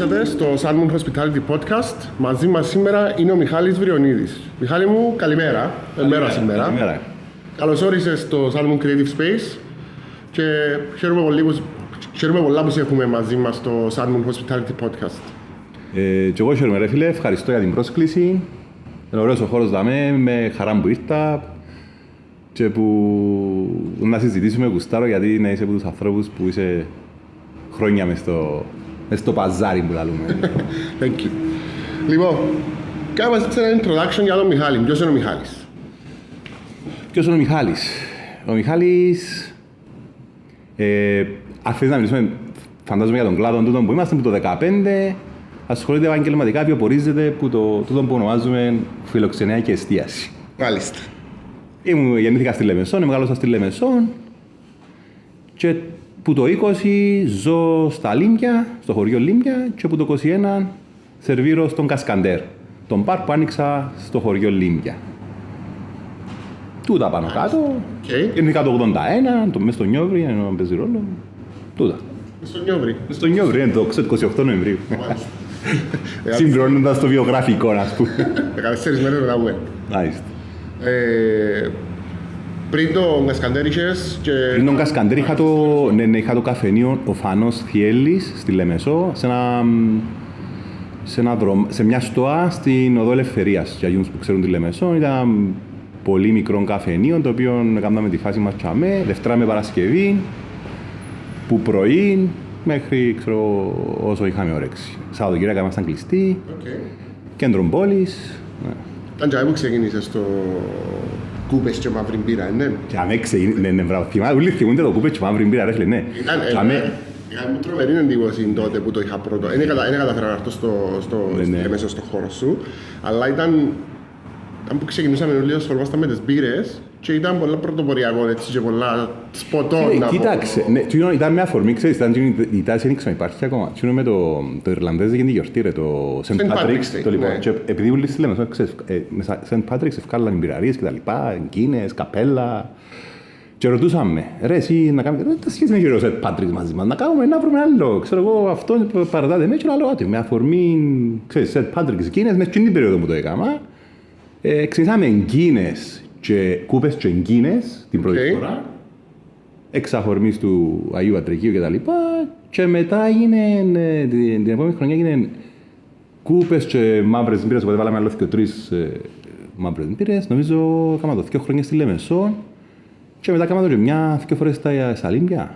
ορίσατε στο Salmon Hospitality Podcast. Μαζί μας σήμερα είναι ο Μιχάλης Βριονίδης. Μιχάλη μου, καλημέρα. Μέρα σήμερα. Καλημέρα. Καλώς όρισες στο Salmon Creative Space και χαίρομαι πολλά που σε έχουμε μαζί μας στο Salmon Hospitality Podcast. Και εγώ χαίρομαι ρε φίλε, ευχαριστώ για την πρόσκληση. Είναι ωραίος ο χώρος δαμέ, με χαρά που ήρθα και που να συζητήσουμε γουστάρω, γιατί είσαι από τους ανθρώπους που είσαι χρόνια μες στο παζάρι που λαλούμε. Thank you. Λοιπόν, κάνε μας ένα introduction για τον Μιχάλη. Ποιος είναι ο Μιχάλης? Ποιος είναι ο Μιχάλης? Ο Μιχάλης, αν θέλεις να μιλήσουμε, φαντάζομαι για τον κλάδο τούτο που είμαστε, που το 2015 ασχολείται επαγγελματικά, βιοπορίζεται που τούτο που ονομάζουμε φιλοξενία και εστίαση. Μάλιστα. Γεννήθηκα στη Λεμεσόν, μεγάλωσα στη Λεμεσόν και που το 20 ζω στα Λίμπια, στο χωριό Λίμπια, και που το 21 σερβίρω στον Κασκαντέρ, τον μπαρ που άνοιξα στο χωριό Λίμπια. Τούτα πάνω κάτω. Γεννήθηκα το 81, μες στο Νιόβρι, ενώ παίζει ρόλο. Τούτα. Μες στο Νιόβρι, το 28 Νοεμβρίου. Συμπληρώνοντας το βιογραφικό, ας πούμε. 14 μέρες μετά μου. Μάλιστα. Πριν τον Κασκαντέρ είχες και... Πριν τον Κασκαντέρ είχα το καφενείο ο Φανός Θιέλης στη Λεμεσό, σε μια στοά στην Οδό Ελευθερίας. Για εκείνους που ξέρουν τη Λεμεσό, ήταν πολύ μικρό καφενείο, το οποίο κάναμε τη φάση μας τσαμέ, Δευτέρα με Παρασκευή, που πρωί μέχρι όσο είχαμε όρεξη. Σαββατοκύριακα ήμασταν κλειστοί, κέντρο πόλης. Ήταν και που ξεκίνησες στο κούπες και μαύρη μπύρα, ναι. Και αμέ ξεκίνησε, ναι, μπράβο, θυμάμαι, όλοι θυμούνται το κούπες και μαύρη μπύρα, ρε φίλε, ναι. Είχαμε τρομερή εντύπωση τότε που το είχα πρώτο. Δεν καταφέρα να έρθω μέσα στο χώρο σου, αλλά ήταν που ξεκινούσαμε όλοι ασχολούμασταν με τις μπύρες και ήταν πολλά πρωτοποριακό έτσι και πολλά σποτών. Κοίταξε, ήταν μια αφορμή, ξέρεις, η τάση δεν ξέρω, υπάρχει ακόμα. Τι με το Ιρλανδέζε και την γιορτή, ρε, το Σεντ Πάτριξ. Επειδή ούλοι στη Λέμεσο, ξέρεις, Σεντ Πάτριξ ευκάλλαν μπειραρίες και τα λοιπά, γκίνες, καπέλα. Και ρωτούσαμε, ρε, εσύ να κάνουμε, τα σχέση με γύρω Σεντ Πάτριξ μαζί μας, να κάνουμε, να βρούμε άλλο, ξέρω εγώ, αυτό παρατάτε με και άλλο άτομο, με αφορμή, ξέρεις, Σεντ Πάτριξ γκίνες, μέσα στην περίοδο που το έκανα. Ξεκινήσαμε γκίνες και κούπες και γκίνες την πρώτη φορά, εξ αφορμής του Αγίου Πατρικίου κτλ. Και μετά έγινε, την επόμενη χρονιά έγινε κούπες και μαύρες μπύρες, οπότε βάλαμε άλλο και τρεις μαύρες μπύρες. Νομίζω έκανα το 2 χρόνια στη Λεμεσό και μετά έκανα το και δύο φορές στα Λίμπια.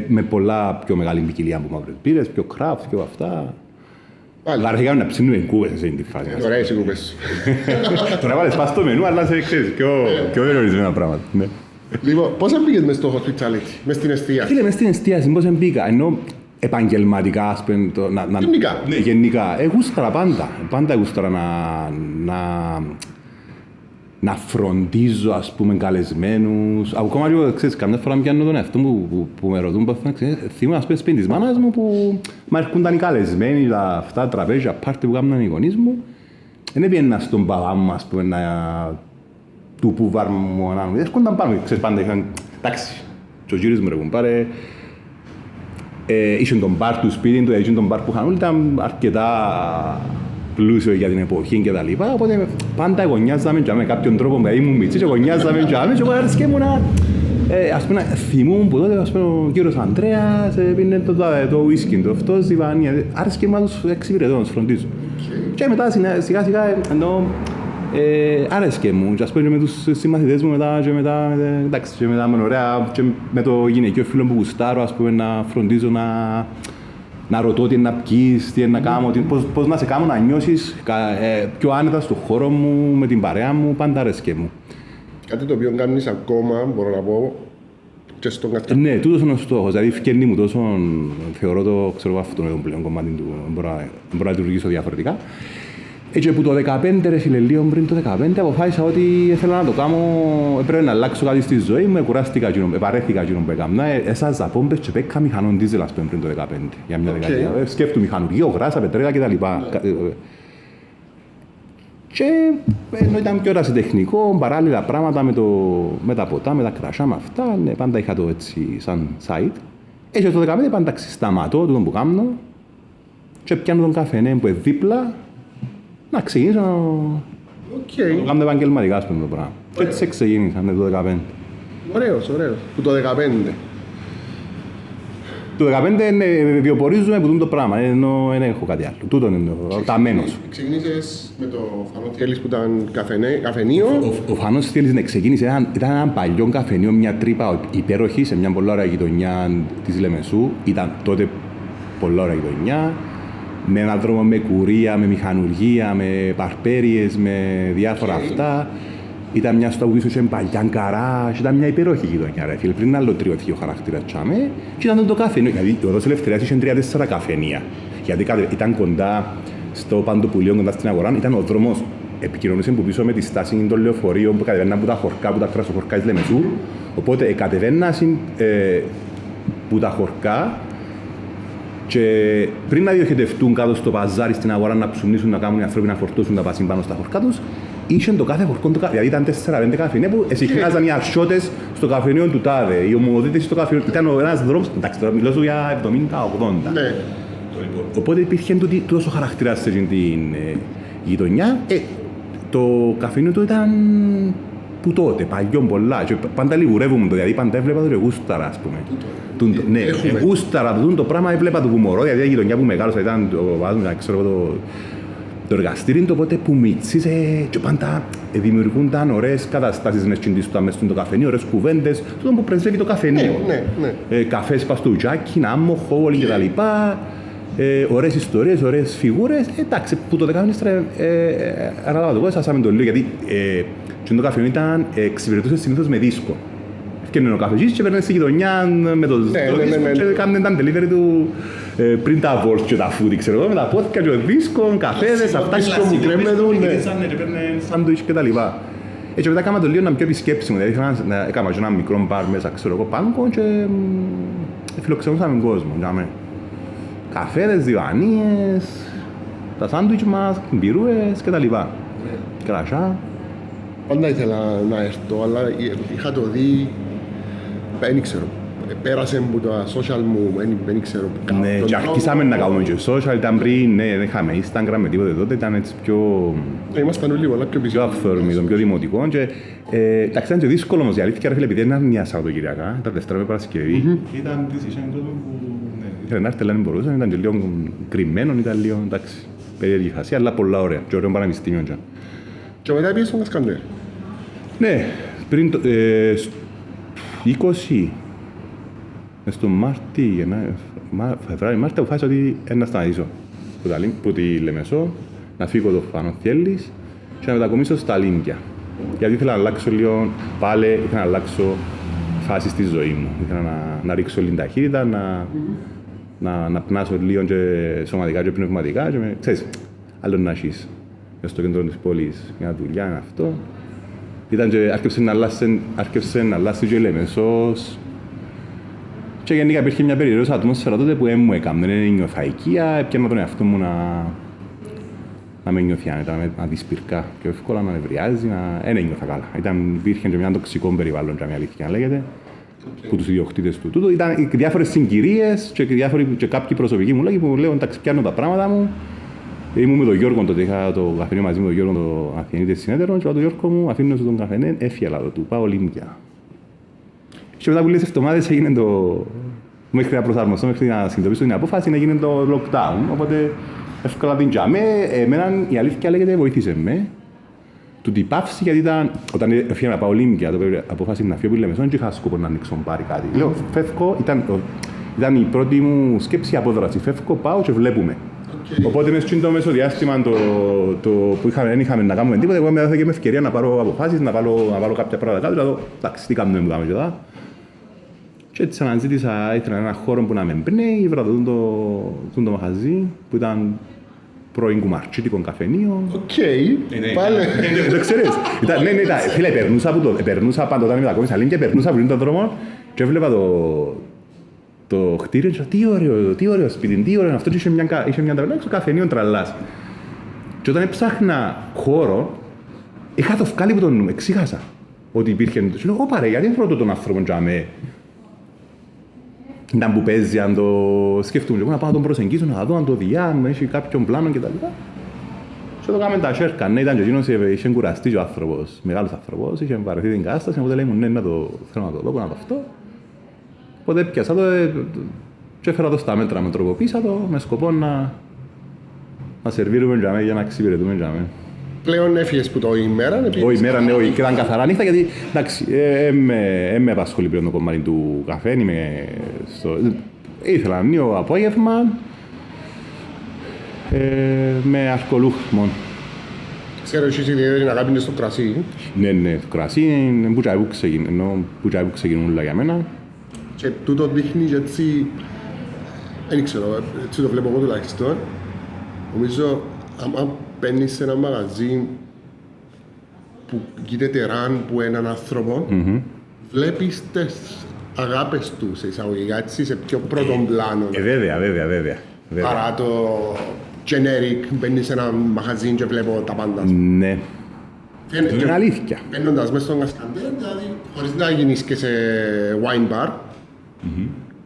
Με πολλά πιο μεγάλη ποικιλία από μαύρες μπύρες, πιο craft, πιο αυτά. Αλλά αρχικά να ψήνουμε κούπες σε αυτή τη φάση. Ωραία είσαι κούπες. Τώρα βάλες πας στο μενού, αλλά σε ξέρεις πιο περιορισμένα πράγματα. Λοιπόν, πώς μπήκες μες στο hospitality, μες στην εστίαση? Φίλε, μες στην εστίαση, πώς μπήκα, ενώ επαγγελματικά, ας πούμε, γενικά. Γούσταρα πάντα. Πάντα γούσταρα να φροντίζω, ας πούμε, καλεσμένους. Ακόμα λίγο, ξέρεις, καμιά φορά πιάνω τον εαυτό μου που με ρωτούν, θυμάμαι, ας πούμε, σπίτι της μάνας μου που μα έρχονταν οι καλεσμένοι, αυτά τραπέζια, πάρτι που κάνουν οι γονείς μου. Δεν έπαιρνα στον παπά μου, ας πούμε, του που βάρμοναν μου. Έρχονταν πάνω, ξέρεις, πάντα είχαν, εντάξει, και ο κύριος μου ρε κουμπάρε, είχε τον μπαρ του σπίτι του, είχε τον μπαρ που είχαν όλοι, ήταν αρκετά πλούσιο για την εποχή και τα λοιπά, οπότε πάντα γωνιάζαμε και με κάποιον τρόπο με ήμουν μητσί και γωνιάζαμε και εγώ άρεσκε μου να, ας πούμε, θυμούμουν που τότε, ας πούμε, ο κύριος Ανδρέας πίνε το ουίσκι του, αυτός η Βανία, άρεσκε μου να τους εξυπηρετώ, να τους φροντίζω. Και μετά σιγά σιγά άρεσκε μου και ας πούμε με τους συμμαθητές μου εντάξει, και μετά με ωραία και με το γυναικείο φίλο που γουστάρω, ας πούμε, να φροντίζω να ρωτώ τι να πεις, τι να κάνω, πώς να σε κάνω να νιώσεις πιο άνετα στον χώρο μου, με την παρέα μου, πάντα άρεσκε μου. Κάτι το οποίο κάνεις ακόμα, μπορώ να πω, και στον καθένα. Ναι, τούτος είναι ο στόχος, δηλαδή ευκαιρνεί μου τόσο, θεωρώ το, ξέρω αυτό είναι το πλέον κομμάτι του, μπορώ να λειτουργήσω διαφορετικά. Έτσι που το 2015, ρε φίλε, λίγο πριν το 2015, αποφάσισα ότι ήθελα να το κάνω, έπρεπε να αλλάξω κάτι στη ζωή μου, κουράστηκα, επαρέθηκα εκείνο που έκανα. Έσαζα πόμπες και πέκα μηχανών δίζελ, ας πούμε, πριν το 2015, για μια δεκαετία. Σκέφτου μηχανουργείο, γράσα, πετρέλα κτλ. Και ενώ ήταν πιο ρασιτεχνικό, παράλληλα πράγματα με τα ποτά, με τα κρασιά, με αυτά, πάντα είχα το έτσι σαν site. Έτσι το 2015 πάντα σταματώ τούτο που κάνω και πιάνω τον καφενέ που είναι δίπλα, να ξεκινήσω να κάνω επαγγελματικά στο το πράγμα. Και έτσι ξεκίνησα το 2015. Ωραίος. Που το 2015. Το 2015 βιοπορίζομαι που το πράγμα, ενώ δεν έχω κάτι άλλο. Τούτο είναι το ταμένος. Ξεκίνησες με το Φανό Θιέλης που ήταν καφενείο. Ο Φανός Θιέλης ξεκίνησε, ήταν ένα παλιό καφενείο, μια τρύπα υπέροχη σε μια πολλά ωραία γειτονιά της Λεμεσού. Ήταν τότε πολλά ωραία γειτονιά, με έναν δρόμο με κουρία, με μηχανουργία, με παρπέριες, με διάφορα αυτά. Ήταν μια στο πίσω και παλιά καράζ, ήταν μια υπέροχη γειτονιά ρε φίλε, πριν άλλο τριωθεί χαρακτήρα τσάμε και ήταν το καφενείο, δηλαδή ο Οδός Ελευθερίας είχε 3-4 καφενεία, γιατί ήταν κοντά στο Παντοπουλίο, κοντά στην αγορά, ήταν ο δρόμος, επικοινωνούσε που πίσω με τη στάση των λεωφορείων που κατεβαίναν από τα χορκά, από τα κρασοχορκά της Λεμεσού, οπότε κατεβαίναν από τα χορκά και πριν να διοχετευτούν κάτω στο παζάρι στην αγορά να ψουμνήσουν, να κάνουν οι άνθρωποι να φορτώσουν τα πασίν πάνω στα χορκά τους, είχαν το κάθε χορκό, δηλαδή ήταν 4-5 καφενεία που εσυχνάζαν οι αρσιώτες στο καφενείο του τάδε, οι ομοδίτες στο καφενείο, ήταν ένας δρόμος, εντάξει τώρα μιλώ για 70-80. Ναι. Οπότε υπήρχε τόσο χαρακτηράς σε την γειτονιά. Το καφενείο του ήταν που τότε, παλιό πολλά, και πάντα λιγουρεύουμε το, δηλαδή πάντα έβλεπα το γούσταρα, ας πούμε. Ναι, γούσταρα το πράγμα, έβλεπα το πουμορό, δηλαδή η γειτονιά που μεγάλωσα ήταν το εργαστήρι είναι το πότε που μίτσισε και πάντα δημιουργούνταν ωραίες καταστάσεις μες στο καφενείο, ωραίες κουβέντες, τούτο που πρεσβεύει το καφενείο. Καφές παστουτζάκι, άμμοχο, όλοι και τα λοιπά, ωραίες ιστορίες, ωραίες φιγούρες. Εντάξει, που το 2015 αναλάβα το κόμμα, σάσαμε το λίγο, γιατί το καφενείο εξυπηρετούσε συνήθως με δίσκο. Και ο καφετζής και παίρνε στη γειτονιά με το δίσκο και κάνουν τα delivery του πριν τα βόλς και τα φούτι, ξέρω εγώ, με τα πόθηκα και ο δίσκο, καφέδες, αυτά και παίρνε σάντουιτς και τα λοιπά. Έτσι μετά έκανα το λίγο να είμαι πιο επισκέψιμο, δηλαδή έκανα ένα μικρό μπαρ μέσα, ξέρω εγώ, πάγκο και φιλοξενούσαμε κόσμο. Καφέδες, διοανίες, τα σάντουιτς μας, μπυρούες και τα λοιπά. Κρασιά. Πάντα ήθελα να έρθω, αλλά είχα το δει, δεν ξέρω, πέρασε από τα social μου, δεν ξέρω. Ναι, και αρχίσαμε να κάνουμε και social, ήταν πριν, ναι, δεν είχαμε Instagram με τίποτε τότε, ήταν έτσι πιο... Ήμασταν όλοι πολλά πιο πίσω. Πιο αυθόρμητο, πιο δημοτικό και... Εντάξει, ήταν και δύσκολο όμως, η αλήθεια, ρε φίλε, επειδή ήταν μια Σαββατοκυριακά, ήταν Δευτέρα με Παρασκευή. Ήταν τις είχαν τότε που... Ήθελε να έρθει, αλλά δεν μπορούσαν, ήταν και λίγο κρυμμένο, ήταν λίγο, εντάξει, περίεργη φάση, αλλά πολλά ωραία, και ωραίο πανεπιστήμιο. Και μετά πήγες στον Κασκαντέρ. Ναι, πριν το 20, στο Φεβρουάριο-Μάρτιο αποφάσισα ότι να σταματήσω που τη Λεμεσό, να φύγω το Φανό Θιέλης και να μετακομίσω στα Λίμπια. Γιατί ήθελα να αλλάξω λίγο, πάλι ήθελα να αλλάξω φάση στη ζωή μου. Ήθελα να ρίξω λίγο ταχύτητα, να πνάσω λίγο και σωματικά και πνευματικά και ξέρεις, άλλο να έχεις στο κέντρο της πόλης μια δουλειά, αυτό. Ήταν και άρχισε να αλλάσει και η Λεμεσός. Και γενικά υπήρχε μια περιραίωση ατμόσφαιρα τότε που μου έκαμε, δεν νιώθα οικία, έπιανα τον εαυτό μου να με νιώθει άνετα, να δει σπυρκά πιο εύκολα, να νευριάζει, δεν νιώθα καλά. Υπήρχε και μια τοξικό περιβάλλον, μια αλήθεια λέγεται, που τους ιδιοκτήτες του. Τούτο ήταν διάφορες συγκυρίες και κάποιοι προσωπικοί μου λέγοι που μου λέω εντάξει πιάνω τα πράγματα μου. Ήμουν με τον Γιώργο, τότε είχα το καφενείο μαζί με τον Γιώργο, το Αθηνίτες συνέτερο, και λέω τον Γιώργο μου, αφήνω τον καφενέ, έφυγα του, πάω Λίμπια. Και μετά που λίγες εβδομάδες έγινε το... μέχρι να προσαρμοστώ, μέχρι να συνειδητοποιήσω την απόφαση, έγινε το lockdown, οπότε εύκολα την τζάμε. Εμένα η αλήθεια λέγεται βοήθησε με. Τούτη πάυση, γιατί όταν έφυγα να πάω Λίμπια, το απόφαση να φύγω από τη Λεμεσό, και είχα σκοπό να ανοίξω πάρει κάτι. Λέω, φεύγω, ήταν η πρώτη μου σκέψη απόδραση, φεύγω, πάω και βλέπουμε. Οπότε μες στο μεσοδιάστημα που δεν είχαμε να κάνουμε τίποτα, εγώ με έδωσα και με ευκαιρία να πάρω αποφάσεις, να βάλω κάποια πράγματα κάτω, δηλαδή, εντάξει, τι κάνουμε που κάνουμε και εδώ. Και έτσι αναζήτησα, ήθελα έναν χώρο που να με εμπνέει, βρήκα το μαχαζί, που ήταν πρώην κουμαρτσίτικο καφενείο. Οκ, πάλι. Το ξέρεις. Ναι, φίλε, περνούσα πάντα όταν μετακόμισα Λίμπια, περνούσα πριν τον δρόμο και έβλεπα το κτίριο και τι ωραίο σπίτι, τι ωραίο αυτό, και είχε μια ταβέλα έξω καφενείο τραλάς. Και όταν έψαχνα χώρο, είχα το βγάλει από τον νου, εξήγασα ότι υπήρχε. Και λέω, όπα ρε, γιατί δεν ρωτώ τον άνθρωπο για με. Ήταν που παίζει, αν το σκεφτούμε, να πάω να τον προσεγγίσω, να δω αν το διάνουμε, έχει κάποιον πλάνο κτλ. Και το κάνουμε τα σέρκα, ναι, ήταν και εκείνος, είχε κουραστεί και ο άνθρωπος, μεγάλος άνθρωπος, είχε βαρεθεί την κατάσταση, οπότε λέει μου, ναι, θέλω να το δω, να το αυτό. Οπότε πιάσα το και έφερα το στα μέτρα, με τροποποίησα το, με σκοπό να σερβίρουμε για να εξυπηρετούμε. Πλέον έφυγες που το ημέρα. Όχι, ημέρα, ναι, όχι, και ήταν καθαρά νύχτα, γιατί εντάξει, με απασχολεί πλέον το κομμάτι του καφέ, ήθελα νέο απόγευμα, με αλκοολούχ μόνο. Ξέρω εσείς ιδιαίτερη αγάπη είναι στο κρασί. Ναι, το κρασί είναι που ξεκινούν όλα για μένα. Και τούτο δείχνει και έτσι, δεν ξέρω, έτσι το βλέπω εγώ τουλάχιστον. Νομίζω, άμα παίρνεις σε ένα μαγαζί που γίνεται ραν που έναν άνθρωπο, βλέπεις τις αγάπες του σε εισαγωγικά, έτσι, σε πιο πρώτον πλάνο. Βέβαια. Παρά το generic, μπαίνεις σε ένα μαγαζί και βλέπω τα πάντα. Ναι. Είναι αλήθεια. Μπαίνοντας μέσα στον κασκαντέρ, δηλαδή, χωρίς να γίνεις και σε wine bar,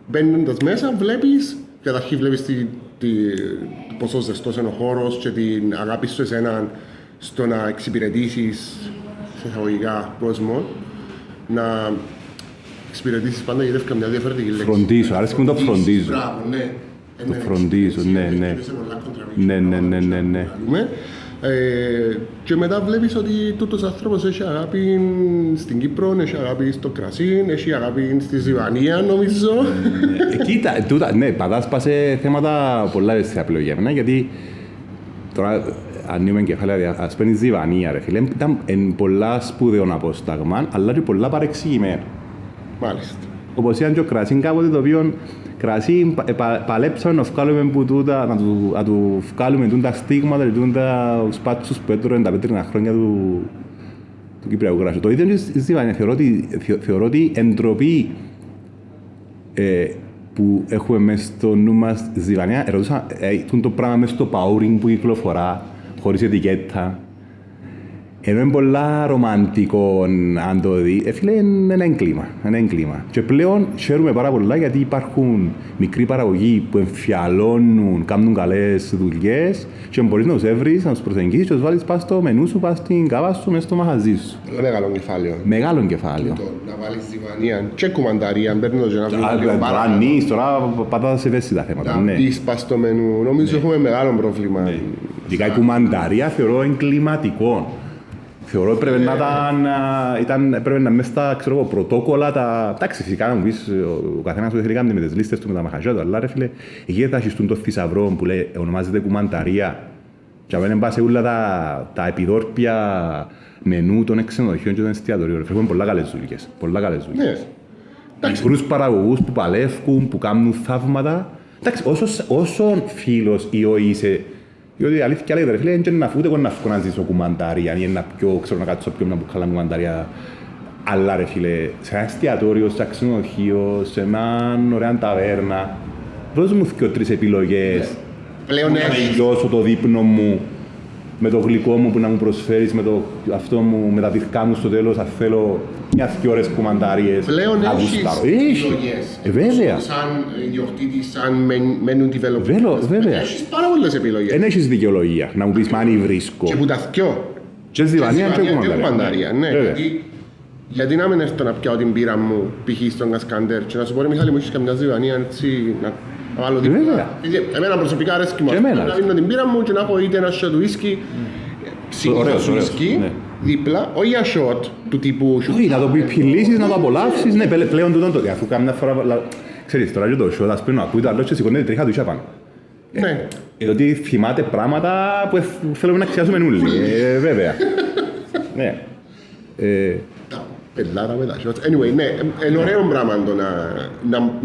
μπαίνοντας μέσα βλέπεις, καταρχήν βλέπεις πόσο ζεστός είναι ο χώρος και την αγάπη σου εσένα στο να εξυπηρετήσεις σε εισαγωγικά κόσμο, να εξυπηρετήσεις πάντα γιατί έφυγα μια διαφορετική λέξη. Φροντίζω, αρέσει μου το φροντίζω. Μπράβο, ναι. Το φροντίζω, ναι. Και μετά βλέπεις ότι τούτος άνθρωπος έχει αγάπη στην Κύπρο, έχει αγάπη στο κρασί, έχει αγάπη στη Ζιβανία, νομίζω. Κοίτα, ναι, πατάς σε θέματα πολλά ευαίσθητα πλέον για μένα, γιατί τώρα ανοίγουμε κεφάλαια, ας πούμε η Ζιβανία, ρε φίλε, ήταν πολλά σπουδαίων απόσταγμα, αλλά και πολλά παρεξηγημένα. Μάλιστα. Όπως ήταν και ο κρασί κάποτε, το οποίο κρασί παλέψαμε να βγάλουμε που τούτα, να του βγάλουμε τα στίγματα και τους πάτσους που έτρωγαν τα πέτρινα χρόνια του Κυπριακού κρασιού. Το ίδιο είναι στη Ζιβανία. Θεωρώ ότι εντροπή που έχουμε μέσα στο νου μας στη Ζιβανία, ερωτούσα το πράγμα μέσα στο παούρινγκ που κυκλοφορά, χωρίς ετικέτα. Ενώ είναι πολλά ρομαντικό αν το δει, φίλε, είναι ένα έγκλημα. Και πλέον χαίρομαι πάρα πολλά γιατί υπάρχουν μικροί παραγωγοί που εμφιαλώνουν, κάνουν καλές δουλειές και μπορείς να τους έβρεις, να τους προσεγγίσεις και τους βάλεις πας στο μενού σου, πας στην κάβα σου, μέσα στο μαγαζί σου. Πολύ μεγάλο κεφάλαιο. Μεγάλο κεφάλαιο. Να βάλεις Ζιβανία και κουμανταρία, μπαίνω και να βγάλει πάρα. Ανείς, τώρα πατάτε σε ευαίσθητα θέματα. Να μπεις πας στο μενού, νομίζω έχουμε μεγάλο πρόβλημα. Ειδικά η κουμανταρία θεωρώ εγκληματικό. Θεωρώ έπρεπε να μέσα στα πρωτόκολλα, εντάξει φυσικά να μου πεις ο καθένας που θέλει κάνει με τις λίστες του, με τα μαχαζιά του, αλλά ρε φίλε, εκεί θα χειστούν το θησαυρό που λέει, ονομάζεται κουμανταρία και αν δεν πας σε όλα τα επιδόρπια μενού των ξενοδοχείων και των εστιατορίων, έχουμε πολλά καλές δουλειές. Μικρούς παραγωγούς που παλεύουν, που κάνουν θαύματα. Εντάξει, όσο φίλος ή είσαι, διότι η αλήθεια λέγεται, ρε φίλε, δεν είναι ούτε εγώ να φύγω να ζήσω κουμαντάρια ή να πιω, ξέρω να κάτσω πιο μια μπουκάλα κουμαντάρια. Αλλά ρε φίλε, σε ένα εστιατόριο, σε ένα ξενοδοχείο, σε μια ωραία ταβέρνα, δώσ' μου 2-3 επιλογές. Πλέον να τελειώσω το δείπνο μου, με το γλυκό μου που να μου προσφέρεις, με το αυτό μου, με τα δικά μου στο τέλος, αν θέλω μια-δυο ώρες κουμαντάριες. Πλέον έχεις επιλογές. Βέβαια. Σαν ιδιοκτήτης, σαν menu developer. Βέβαια. Έχεις πάρα πολλές επιλογές. Δεν έχεις δικαιολογία να μου πεις μάνι βρίσκω. Και που τα θκιό. Και Ζιβανία και κουμαντάρια. Ναι, γιατί να μην έρθω να πιάω την πύρα μου π.χ. στον Κασκαντέρ και να σου πω ρε Μιχάλη μου έχεις καμιά Ζιβανία έτσι να βάλω δίπλα. Εμένα προσωπικά αρέσκει μου να δίνω την πύρα μου και να έχω είτε ένα shot whisky, συνήθως whisky, δίπλα, όχι για shot του τύπου... Όχι, να το πιλήσεις, να το απολαύσεις, ναι, πλέον τούτο, αφού κάμια φορά, ξέρεις, τώρα και το shot, ας πούμε, ακούει το άλλο και σηκώνεται τρίχα του πάνω. Ναι. Διότι θυμάται πράγματα που θέλουμε να ξιάσουμε όλοι, βέβαια. Ναι. Πελάρα με τα shots. Anyway, ναι, είναι ωραίο πράγμα το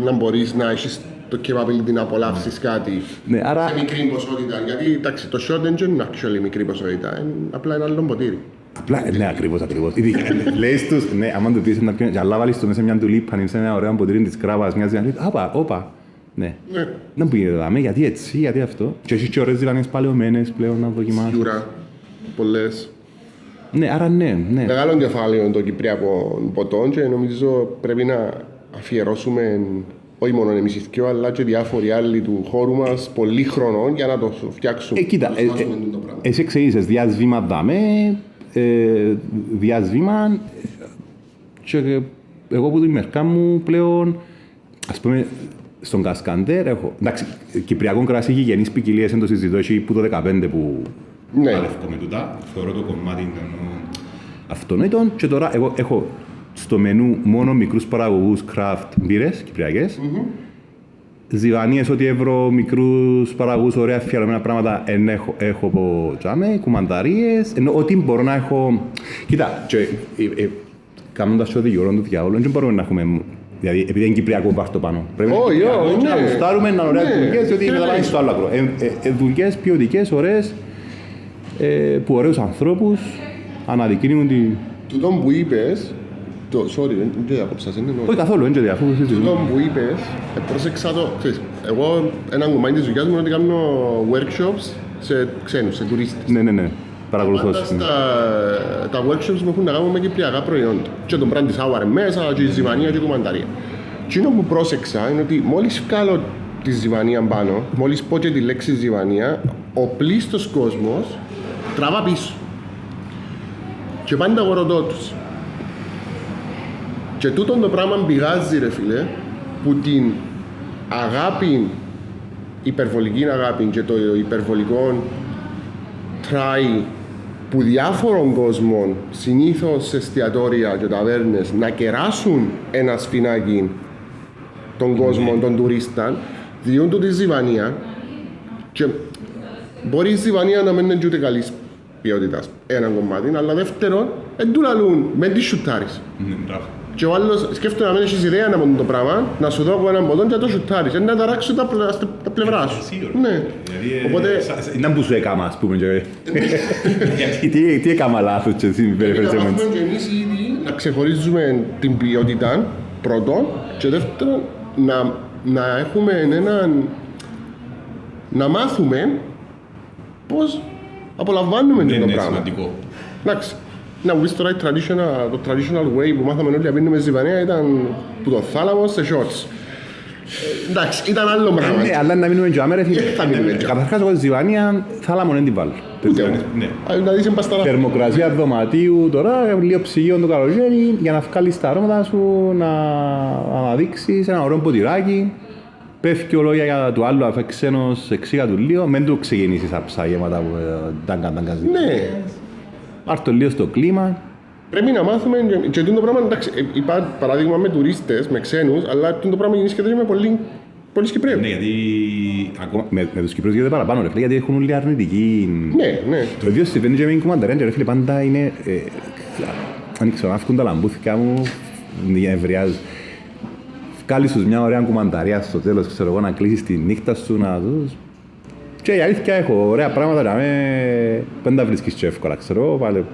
να μπορείς να έχεις το capability να απολαύσεις κάτι σε μικρή ποσότητα. Γιατί, εντάξει, το shot δεν είναι actually μικρή ποσότητα, απλά ένα άλλο ποτήρι. Απλά, ναι, ακριβώς. Λέεις τους, ναι, άμα του πεις να πιω, και αλλά βάλεις το μέσα σε μια τουλίπα, σε ένα ωραίο ποτήρι της κράβας, μιας δηλαδή, όπα, ναι. Δεν που γίνεται δάμε, γιατί έτσι, γιατί αυτό. Και έχεις και ωραίες ζηλανές παλαιωμένες πλέον να δοκιμάσεις. Σίγουρα, πολλές. Ναι, άρα ναι. Μεγάλο κεφάλαιο το κυπριακό ποτό και νομίζω πρέπει να αφιερώσουμε όχι μόνο εμείς οι δυο, αλλά και διάφοροι άλλοι του χώρου μας, πολύ χρονών για να το φτιάξουμε. Κοίτα, εσύ εξηγήσεις διάσβημα δάμε, διάσβημα και εγώ που τη μερικά μου πλέον, ας πούμε, στον Κασκαντέρ έχω, εντάξει, κυπριακό κρασί γηγενείς ποικιλίες εν το συζητώ, έχει που το 15 που παλεύω με τούτα, θεωρώ το κομμάτι αυτονόητων και τώρα εγώ έχω στο μενού μόνο μικρούς παραγωγούς craft μπύρες κυπριακές, ζιβανίες ό,τι έβρω, μικρούς παραγωγούς, ωραία φτιαγμένα πράγματα έχω από τζάμε, κουμανταρίες, ενώ ό,τι μπορώ να έχω... Κοίτα, κάνοντας το δικαιώρο του διάολου, δεν μπορούμε να έχουμε... Δηλαδή, επειδή είναι κυπριακό πάρτο πάνω. Πρέπει να γουστάρουμε να ωραίες δουλειές, διότι μεταβάλλει στο άλλο άκρο. Δουλειές ποιοτικές, ωραίες, που ωραίους ανθρώπους αναδεικνύουν τη... Τούτον που είπες, sorry, δεν διακόψα, δεν εννοώ. Όχι καθόλου, δεν διακόψα. Τούτον που είπες, πρόσεξα το, ξέρεις, εγώ ένα κομμάτι της δουλειάς μου είναι ότι κάνω workshops σε ξένους, σε τουρίστες. Ναι. Παρακολουθώ. Τα workshops μου έχουν να κάνουν με κυπριακά προϊόντα. Και τον brand της Hour μέσα, και η ζυμανία και η κουμανταρία. Και αυτό που πρόσεξα είναι ότι μόλις βγάλω τη ζυμανία πάνω, μόλις πω και τη λέξη ζυμανία, ο πλήστος κόσμος τραβά πίσω. Και πάντα εγώ ρωτώ τους. Και τούτο το πράγμα πηγάζει, ρε φίλε, που την αγάπη, υπερβολική αγάπη και το υπερβολικό try που διάφορων κόσμων, συνήθως σε εστιατόρια και ταβέρνες, να κεράσουν ένα σφινάκι των κόσμων, των τουρίστων, διούν του τη ζιβανία και μπορεί η ζιβανία να μην είναι και ούτε καλής ποιότητας, ένα κομμάτι, αλλά δεύτερον, δεν του λαλούν, μεν τη σουτάρεις. Και ο άλλος σκέφτεται να μην έχεις ιδέα από το πράγμα, να σου δω έναν ποτόν και να το σουτάρεις, να ταράξουν τα πλευρά σου. Ναι. Οπότε... Είναι που σου έκαμα, ας πούμε. Γιατί τι έκαμα λάθος και εσύ περιφέρεις εμείς. Να μάθουμε και εμείς ήδη να ξεχωρίζουμε την ποιότητα πρώτον και δεύτερον να έχουμε έναν... να μάθουμε πώς απολαμβάνουμε το πράγμα. Σημαντικό. Εντάξει. Να βγεις τώρα το traditional way που μάθαμε όλοι να πίνουμε ζιβανία ήταν που το θάλαμο σε shots. Εντάξει, ήταν άλλο πράγμα. Ναι, αλλά να μείνουμε και άμερα. Καταρχάς εγώ ζιβανία θάλαμο δεν την βάλω. Να δεις εμπασταρά. Θερμοκρασία δωματίου τώρα, λίγο ψυγείο το καλοκαίρι για να βγάλεις τα αρώματα σου, να αναδείξεις ένα ωραίο ποτηράκι. Πέφτει λόγια για το άλλο, αφού ξένος εξήγα του λίγο, μην του ξεκινήσεις από ψάγεματα που τάγκα. Ναι. Πάρ' το λίγο στο κλίμα. Πρέπει να μάθουμε και το πράγμα, εντάξει, είπα παράδειγμα με τουρίστες, με ξένους, αλλά το πράγμα γεννήσκεται και με πολλοί Κυπρέους. Ναι, γιατί ακόμα με τους Κυπρέους γίνεται παραπάνω, ρε φίλε, γιατί έχουν όλοι αρνητική... Ναι. Το ίδιο συμβαίνει και με την κουμανταρία, ρε φίλε, πάντα είναι... Αν ξανάφκουν τα λαμπούθηκα μου, ευρειάζουν. Βγάλεις τους μια ωραία κουμανταρία στο τέλος, ξέρω εγώ, να κλείσεις τη νύχτα σου, να δεις. Και η αλήθεια έχω ωραία πράγματα να δεν τα βρίσκεις και εύκολα, ξέρω, πάλι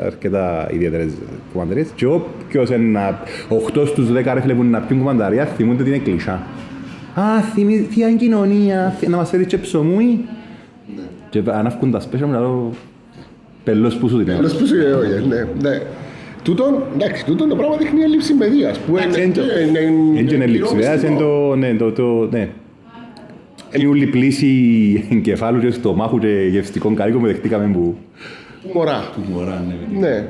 αρκετά ιδιαίτερες κουμανταρίες. Και όποιος είναι 8 στους 10 ρε φίλε που είναι να πιούν κουμανταρία, θυμούνται την κλεισά. Α, θεία κοινωνία, να μας φέρεις και ψωμούι. Και αν αυκούν τα σπέσια μου, να λέω, πελός που σου την πελός που σου την ναι. Τούτον το πράγμα δείχνει έλλειψη παιδείας. Είναι έλλειψη παιδείας, είναι το... Είναι όλη πλήση εγκεφάλου και στομάχου και γευστικών καρύκων που δεχτήκαμε που... Μωρά. Ναι.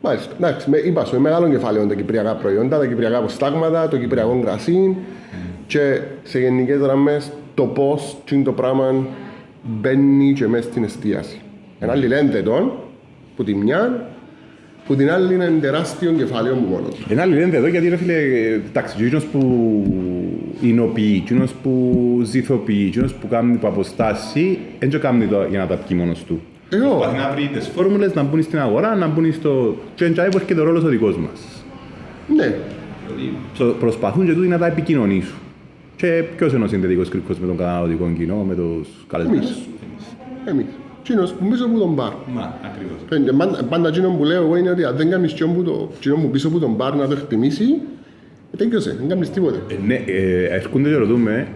Μάλιστα. Εντάξει, είπα σου, με μεγάλο κεφάλαιο τα κυπριακά προϊόντα, τα κυπριακά αποστάγματα, το κυπριακό κρασί και σε γενικές γραμμές το πώς το πράγμα μπαίνει και μέσα στην εστίαση. Ένα άλλοι λένε τον, που τη μια, που την άλλη είναι τεράστιο κεφάλαιο μου μόνο. Ένα άλλη λένε εδώ γιατί ρε φίλε, εντάξει, εκείνος που εινοποιεί, εκείνος που ζηθοποιεί, εκείνος που κάνει από αποστάση, δεν κάνει το για να τα πιει μόνος του. Προσπαθεί να βρει τις φόρμουλες, να μπουν στην αγορά, να μπουν στο... και έτσι έρχεται ο ρόλος ο δικός μας. Ναι. Προσπαθούν και τούτοι να τα επικοινωνήσουν. Και ποιος είναι ο συνδετικός κρίκος με τον καταναλωτικό κοινό, με τους καλεσμένους. Εμείς. Εκείνος που πίσω από τον μπαρ. Μα, ακριβώς. Πάντα εκείνο που λέω εγώ είναι ότι αν δεν κάνεις εκείνο που πίσω από τον μπαρ να το εκτιμήσει, τέλειωσε, δεν κάνεις τίποτε. Ναι, έρχονται και ρωτούμε,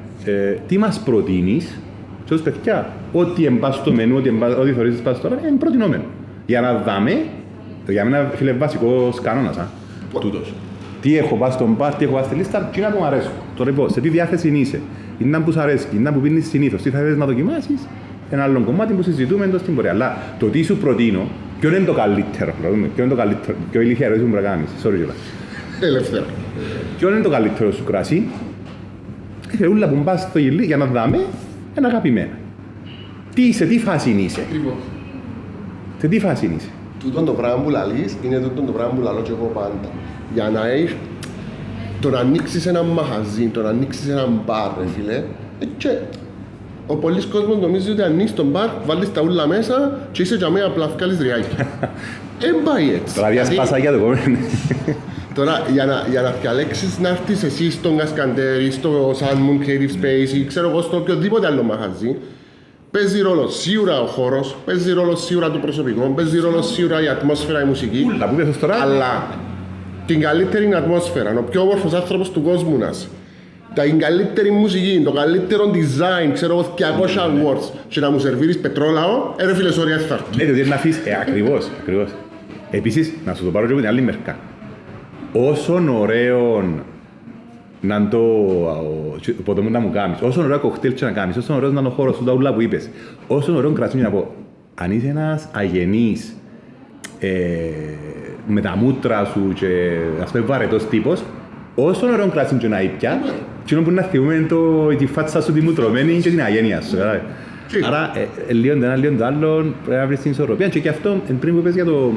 τι μας προτείνεις, και ως παιδιά, ό,τι εμπάς στο μενού, ό,τι θωρίζεις πας τώρα, είναι προτινόμενο. Για να δάμε, για μένα φίλε βασικός κανόνας, τούτος. τι έχω πάει στον μπαρ, τι έχω πάει στη λίστα, τι να που μου αρέσουν. Τώρα λοιπόν, σε τι διάθεση είσαι, είναι που σου αρέσει, είναι που πίνεις συνήθως, τι θα θέλεις να δοκιμάσεις, ένα άλλο κομμάτι που συζητούμε εντός στην πορεία. Αλλά το τι σου προτείνω, ποιο είναι το καλύτερο, ποιο είναι το καλύτερο, ποιο ηλικία αρέσει που πρέπει να κάνεις, sorry κιόλας. Ελεύθερα. Ποιο είναι το καλύτερο σου κρασί, και ούλα που μπας στο γυλί για να δάμε, είναι αγαπημένα. Σε τι φάση είσαι. Σε τι φάση είσαι. Τούτον το πράγμα που λαλείς είναι τούτον το πράγμα που λαλώ και εγώ πάντα. Για να έχεις, το να ανοίξεις ένα μαγαζί, το να ανοίξεις ένα μπαρ, ρε φίλε, και ο πολλής κόσμος νομίζει ότι ανοίξεις τον μπαρ, βάλεις τα ούλα μέσα και είσαι για μένα απλά βγάλεις ριάκια. Πάει έτσι. Τώρα διασπάσα για το κόμμα. Τώρα, για να διαλέξεις να έρθεις εσύ στον Κασκαντέρ ή στο Sun Moon Creative Space ή ξέρω εγώ στο οποιοδήποτε άλλο μαγαζί, παίζει ρόλο σίγουρα ο χώρος, παίζει ρόλο σίγουρα το προσωπικό, παίζει ρόλο σίγουρα η ατμόσφαιρα, η μουσική. Ούλα που πες τώρα. Αλλά την καλύτερη ατμόσφαιρα, ο πιο όμορφος άνθρωπος του κόσμου να είσαι, την καλύτερη μουσική, το καλύτερο design, ξέρω εγώ 200 awards και να μου σερβίρεις πετρόλαο, ρε φίλε, sorry, θα έρθω. Ναι, διότι να αφήσεις, ακριβώς. Επίσης, να σου το πάρω και από την άλλη μερικά. Όσον ωραίο να το ποτέ να μου κάνεις, όσον ωραίο κοκτέιλ και να κάνεις, όσον ωραίος να είναι ο χώρος σου, τα ούλα που είπες, όσον ωραίο κρασί να πω, αν είσαι ένας αγενής, με τα μούτρα σου και ας πούμε βαρετός τύπος, όσον ωραίο κρασί και να ήπια, και που να θυμούμε τη φάτσα σου τη μουτρωμένη και την αγένεια σου. Άρα, λίγο το ένα, λίγο το άλλο, πρέπει να βρεις την ισορροπία και αυτό πριν που είπες για το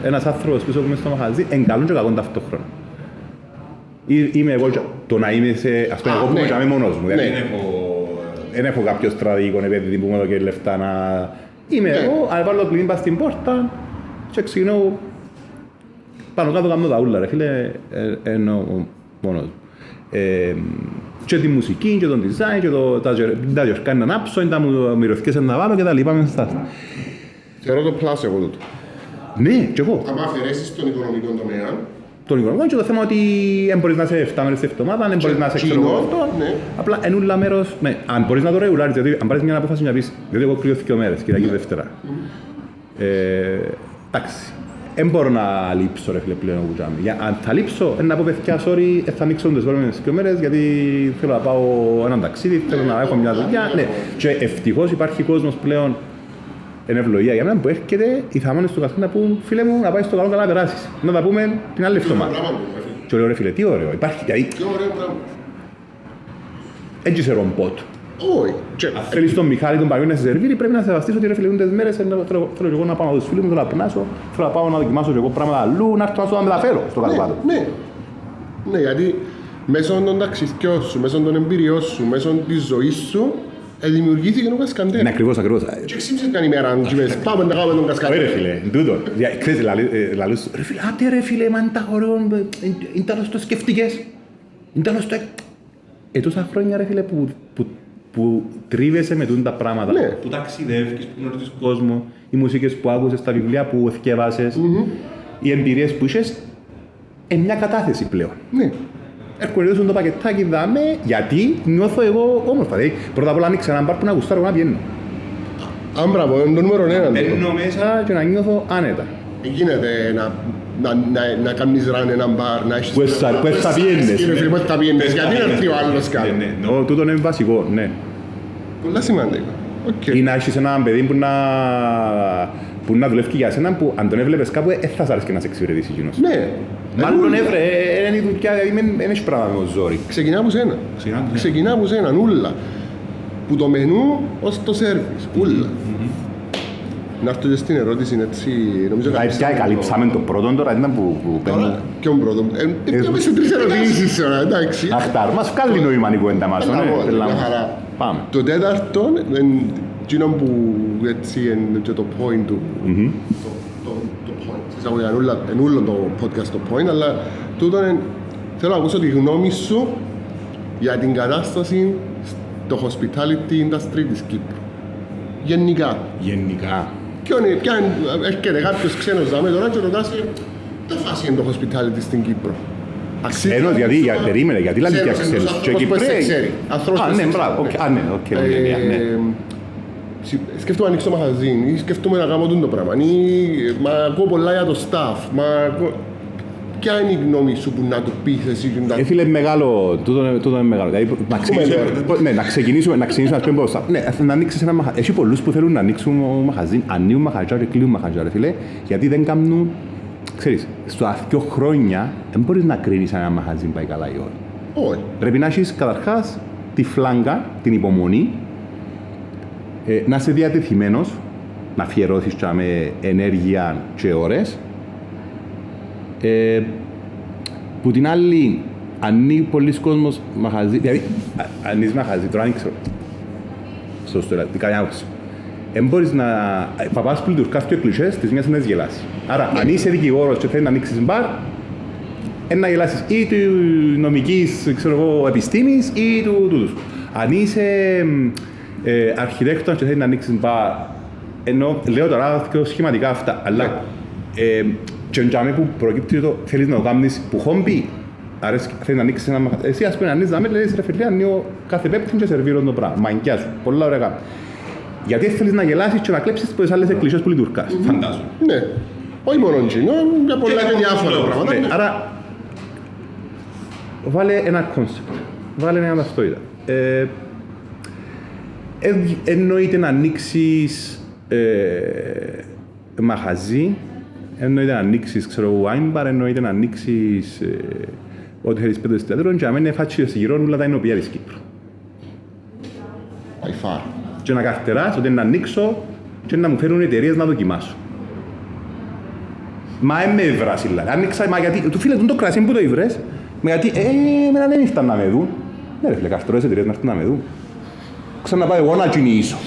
ένας άνθρωπος πίσω που είμαι στο μαχαζί, είναι καλό και κακό ταυτόχρονα. Είμαι εγώ, το να είμαι σε, ας πούμε, εγώ που είμαι μόνος μου, δηλαδή δεν έχω κάποιο στρατηγικό επένδυτη που μου έδωκε λεφτά να... Είμαι εγώ, αν βάλω το κλειδί πας στην πόρτα και ξεκινώ πάνω κάτω κάνω τα ούλα, ρε φίλε, εννοώ μόνος μου. Και τη μουσική, και τον design, και τα διορκάνει να άψω, τα μυρωθικές να βάλω και τα λοιπά μέσα στα. Θεωρώ το πλάσιο εγώ τούτο. Ναι, και εγώ. Αν αφαιρέσεις τον οικονομικό τομέα, τον οικονομικό και το θέμα ότι δεν μπορείς να είσαι 7 μέρες τη εβδομάδα, δεν μπορείς να είσαι ξέρω εγώ αυτό. Απλά εν ούλα μέρος, αν μπορείς να το ρεγουλάρεις, δηλαδή αν πάρεις μια απόφαση να πεις, διότι εγώ κρύω 2 μέρες, Κυριακή Δευτέρα. Εντάξει, δεν μπορώ να λείψω ρε φίλε πλέον όπου τζάμι. Αν θα λείψω, να πω παιδιά, sorry, θα ανοίξω τις επόμενες 2 μέρες, γιατί θέλω να πάω έναν ταξίδι, θέλω να έχω μια δουλειά. Ναι, και ευτυχώς υπάρχει κόσμος πλέον. Είναι ευλογία για μένα που έρχεται οι θαμώνες του καθένα να πούν φίλε μου να πάει στο καλό καλά να περάσεις. Να τα πούμε την άλλη εβδομάδα. Και λέω ρε φίλε, τι ωραίο, υπάρχει και τι ωραίο πράγμα. Έτσι σε ρομπότ. Όχι. Αν θέλεις τον Μιχάλη τον Παγιόνι να σε σερβίρει, πρέπει να σεβαστείς ότι ρε φίλε τις μέρες θέλω και εγώ να πάω με τους φίλους μου, θέλω να πνάσω, θέλω να πάω να δοκιμάσω και εγώ πράγματα αλλού, να έρθω να σου τα μεταφέρω στο κάτω. Ναι, γιατί μέσω των ταξιδιών σου, μέσω των εμπειριών σου, μέσω της ζωής σου, δημιουργήθηκε ο Κασκαντέρ. Ναι, ακριβώς. Και ξύμψες καν ημέρα, πάμε να κάνουμε τον Κασκαντέρ. Ρε φίλε, τούτο. Ξέρεις, λαλούς, ρε φίλε, άτε ρε φίλε, μα είναι τα ωραίο, είναι τέλος το σκεφτικές. Είναι τέλος το... Τόσα χρόνια ρε φίλε που τρίβεσαι με τούτα πράγματα. Που ταξιδεύεις, που γνωρίζεις κόσμο, οι μουσικές που άκουσες, τα βιβλία που θκευάσες, οι εμπειρίες που είχες, είναι μια κατάθεση πλέον. Έρχονται το πακετάκι δάμε, γιατί νιώθω εγώ όμορφα. Δηλαδή, πρώτα απ' όλα ανοίξα έναν μπαρ που να γουστάρω να πιένω. Αν μπράβο, είναι το νούμερο 1. Μπαίνω μέσα και να νιώθω άνετα. Γίνεται να κάνεις ραν έναν μπαρ, να έχεις... Πες θα πιένες. Πες θα πιένες, γιατί να έρθει ο άλλος κάτω. Τούτο είναι βασικό, ναι. Πολλά σημαντικό. Ή να έχεις έναν παιδί που να δουλεύει για εσένα, που αν τον έβλεπες κάπου, θα σ' άρεσε και να σε εξυπηρετήσει εκείνος. Ναι. Μάλλον έβρε, είναι η δουλειά, δεν έχει πράγμα με το ζόρι. Ξεκινά από σένα, ούλα. Που το μενού ως το σέρβις, ούλα. Να έρθω και στην ερώτηση, έτσι, νομίζω... Καλύψαμε το πρώτο τώρα, ήταν που παίρνω... Ποιον πρώτο, πήγαμε σε 3 ερωτήσεις τώρα, εντάξει. Αχτάρ, μας βγάλει νόημα η κουβέντα μας, ναι. Πάμε. Το τέταρτο, εκείνο που έτσι είναι και το point του... Είναι όλο το podcast το point, αλλά τούτο θέλω να ακούσω τη γνώμη σου για την κατάσταση στο hospitality industry της Κύπρου. Γενικά. Έρχεται κάποιος ξένος δάμε τώρα και ρωτάς τι φάση είναι το hospitality στην Κύπρο. Ξένος, περίμενε, γιατί λάβει και ξένος. Άνθρωπος που σε ξέρει. Ναι, μπράβο, ναι. Σκέφτομαι να ανοίξω το μαγαζί ή σκέφτομαι να κάνω το πράγμα ή μα ακούω πολλά για το staff. ποια είναι η γνώμη σου που να του πεις εσύ? Φίλε, μεγάλο, τούτο είναι μεγάλο. Δηλαδή, να ξεκινήσουμε να πούμε πώς. Ναι, να ανοίξεις ένα μαχαζί. Έχει πολλούς που θέλουν να ανοίξουν μαχαζί, ανοίγουν μαχαζιά και κλείνουν μαχαζιά, φίλε, γιατί δεν κάνουν. Ξέρεις, στο 2 χρόνια δεν μπορείς να κρίνεις ένα μαχαζί πάει καλά ή όχι. Όχι. Πρέπει να έχεις καταρχάς τη φλάγκα, την υπομονή, να είσαι διατεθειμένος να αφιερώσεις με ενέργεια και ώρες. Που την άλλη, ανοίγει πολλοί κόσμος μαχαζί, δηλαδή ανοίγεις μαχαζί, τώρα ανοίξω. Σωστό, τι κάνει άποψη. Δεν μπορείς να παπάς που λειτουργάς και κλισές, τις μιας να γελάσεις. Άρα, αν είσαι δικηγόρος και θέλεις να ανοίξεις μπαρ, να γελάσεις ή του νομικής επιστήμης ή του τούτους. Αν είσαι αρχιτέκτονας και θέλεις να ανοίξεις μπαρ, ενώ λέω τώρα σχηματικά αυτά, αλλά και εντιαμε που προκύπτει το θέλεις να το κάνεις που χόμπι, θέλεις να ανοίξεις ένα μαχαζί. Εσύ ας πούμε να ανοίξεις να μην λες ρε φίλε, ανοίγω κάθε πέπτην και σερβίρω το πράγμα, μαγκιά σου, πολλά ωραία. Γιατί θέλεις να γελάσεις και να κλέψεις τις άλλες εκκλησίες που λειτουργάς, φαντάζομαι. Ναι, όχι μόνο εκείνο, για πολλά και διάφορα πράγματα. Άρα, βάλε ένα κόνσεπτ, βάλε μια ταυτότητα. Εννοείται να ανοίξεις μαχαζί, εννοείται να ανοίξεις, wine bar, εννοείται να ανοίξεις ό,τι θέλεις 5 εστιατόρων και να μην φάτσιες γύρω όλα τα ενωπία της Κύπρου. By far. Και να καρτεράς ότι να ανοίξω και να μου φέρουν εταιρείες να δοκιμάσω. Μα με ευράσει, δηλαδή. Άνοιξα, μα γιατί, του φίλε, το κρασί που το ήβρες, γιατί, εμένα δεν ήρθαν να με δουν. Ναι ρε φίλε, καρτερές εταιρείες να έρθουν να με δουν. Ξαναπάω εγώ να κινήσω.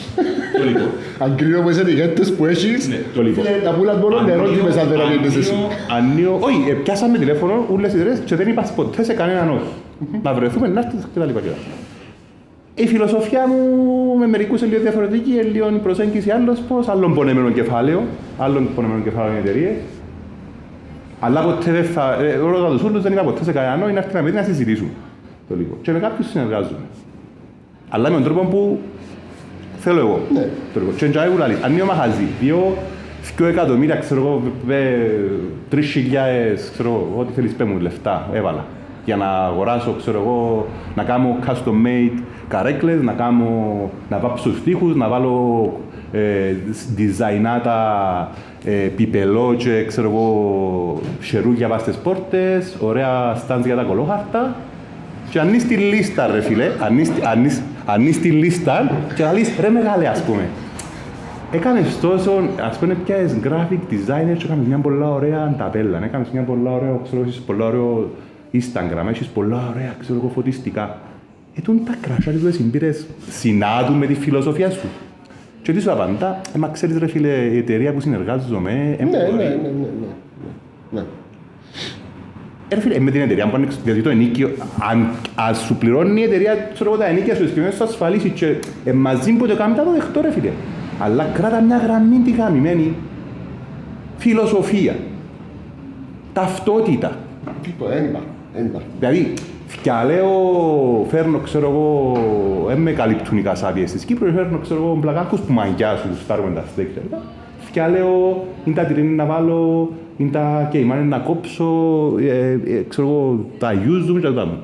Αν κρίνω από τις ετικέτες που έχεις, να πουλάς μόνο νερό και μέσα δεν ανήκεις εσύ. Όχι, πιάσαμε τηλέφωνο, όλες τις εταιρείες και δεν είπα ποτέ σε κανέναν όχι. Να βρεθούμε, να έρθεις και τα λοιπά. Η φιλοσοφία μου με μερικούς είναι λίγο διαφορετική, λίγο η προσέγγιση άλλος πώς, άλλον πονεμένο κεφάλαιο είναι εταιρείες. Αλλά ποτέ δεν θα, όλα τους ούλους δεν είπα ποτέ σε κανέναν όχι, να έρθει να με δει να συζητήσουν. Και με κάποιους συνεργάζομαι. Αλλά με τον τρόπο που θέλω εγώ. Ναι. Και εντιαμέ που λαλείς, ανοίγω μαχαζί, 2 εκατομμύρια, ξέρω εγώ, 3.000, ξέρω εγώ, ό,τι θέλεις πέ μου, λεφτά, έβαλα. Για να αγοράσω, ξέρω εγώ, να κάνω custom made καρέκλες, να βάψω στίχους, να βάλω designaτα πιπελό και, ξέρω εγώ, σερούγια βάσει στις πόρτες, ωραία στάντς για τα κολόχαρτα. Και αν είσαι στη λίστα, ρε φίλε, αν είσαι στη λίστα και να λες, ρε μεγάλε, ας πούμε. Έκανες τόσο, ας πούμε, πιάες graphic designer και έκανες μια πολλά ωραία ταπέλα. Έκανες μια πολλά ωραία, ξέρω, έχεις πολλά ωραίο Instagram, έχεις πολλά ωραία, ξέρω εγώ, φωτιστικά. Τούν τα κρασάρια που συμπήρες συνάδουν με τη φιλοσοφία σου. Και τι σου απαντά, μα ξέρεις ρε φίλε, η εταιρεία που συνεργάζομαι, Ναι. Ρε φίλε, με την εταιρεία που άνοιξε, γιατί το ενίκιο, αν σου πληρώνει η εταιρεία, ξέρω εγώ, τα ενίκια σου, τις σου ασφαλίσεις και μαζί που το κάνει, θα το δεχτώ ρε φίλε. Αλλά κράτα μια γραμμή τη γαμημένη φιλοσοφία, ταυτότητα. Ένιπα. Δηλαδή, κι λέω, φέρνω, ξέρω εγώ, δεν με καλύπτουν οι κασάπιες της Κύπρου, φέρνω, ξέρω εγώ, μπλακάκους που μαγκιάσουν, τους στάρουμε τα στέκια. Κι λέω, είναι τα τυρίνη να βάλω, είναι τα κεϊμάνι να κόψω, ξέρω εγώ, τα γιούζουν και τα μου.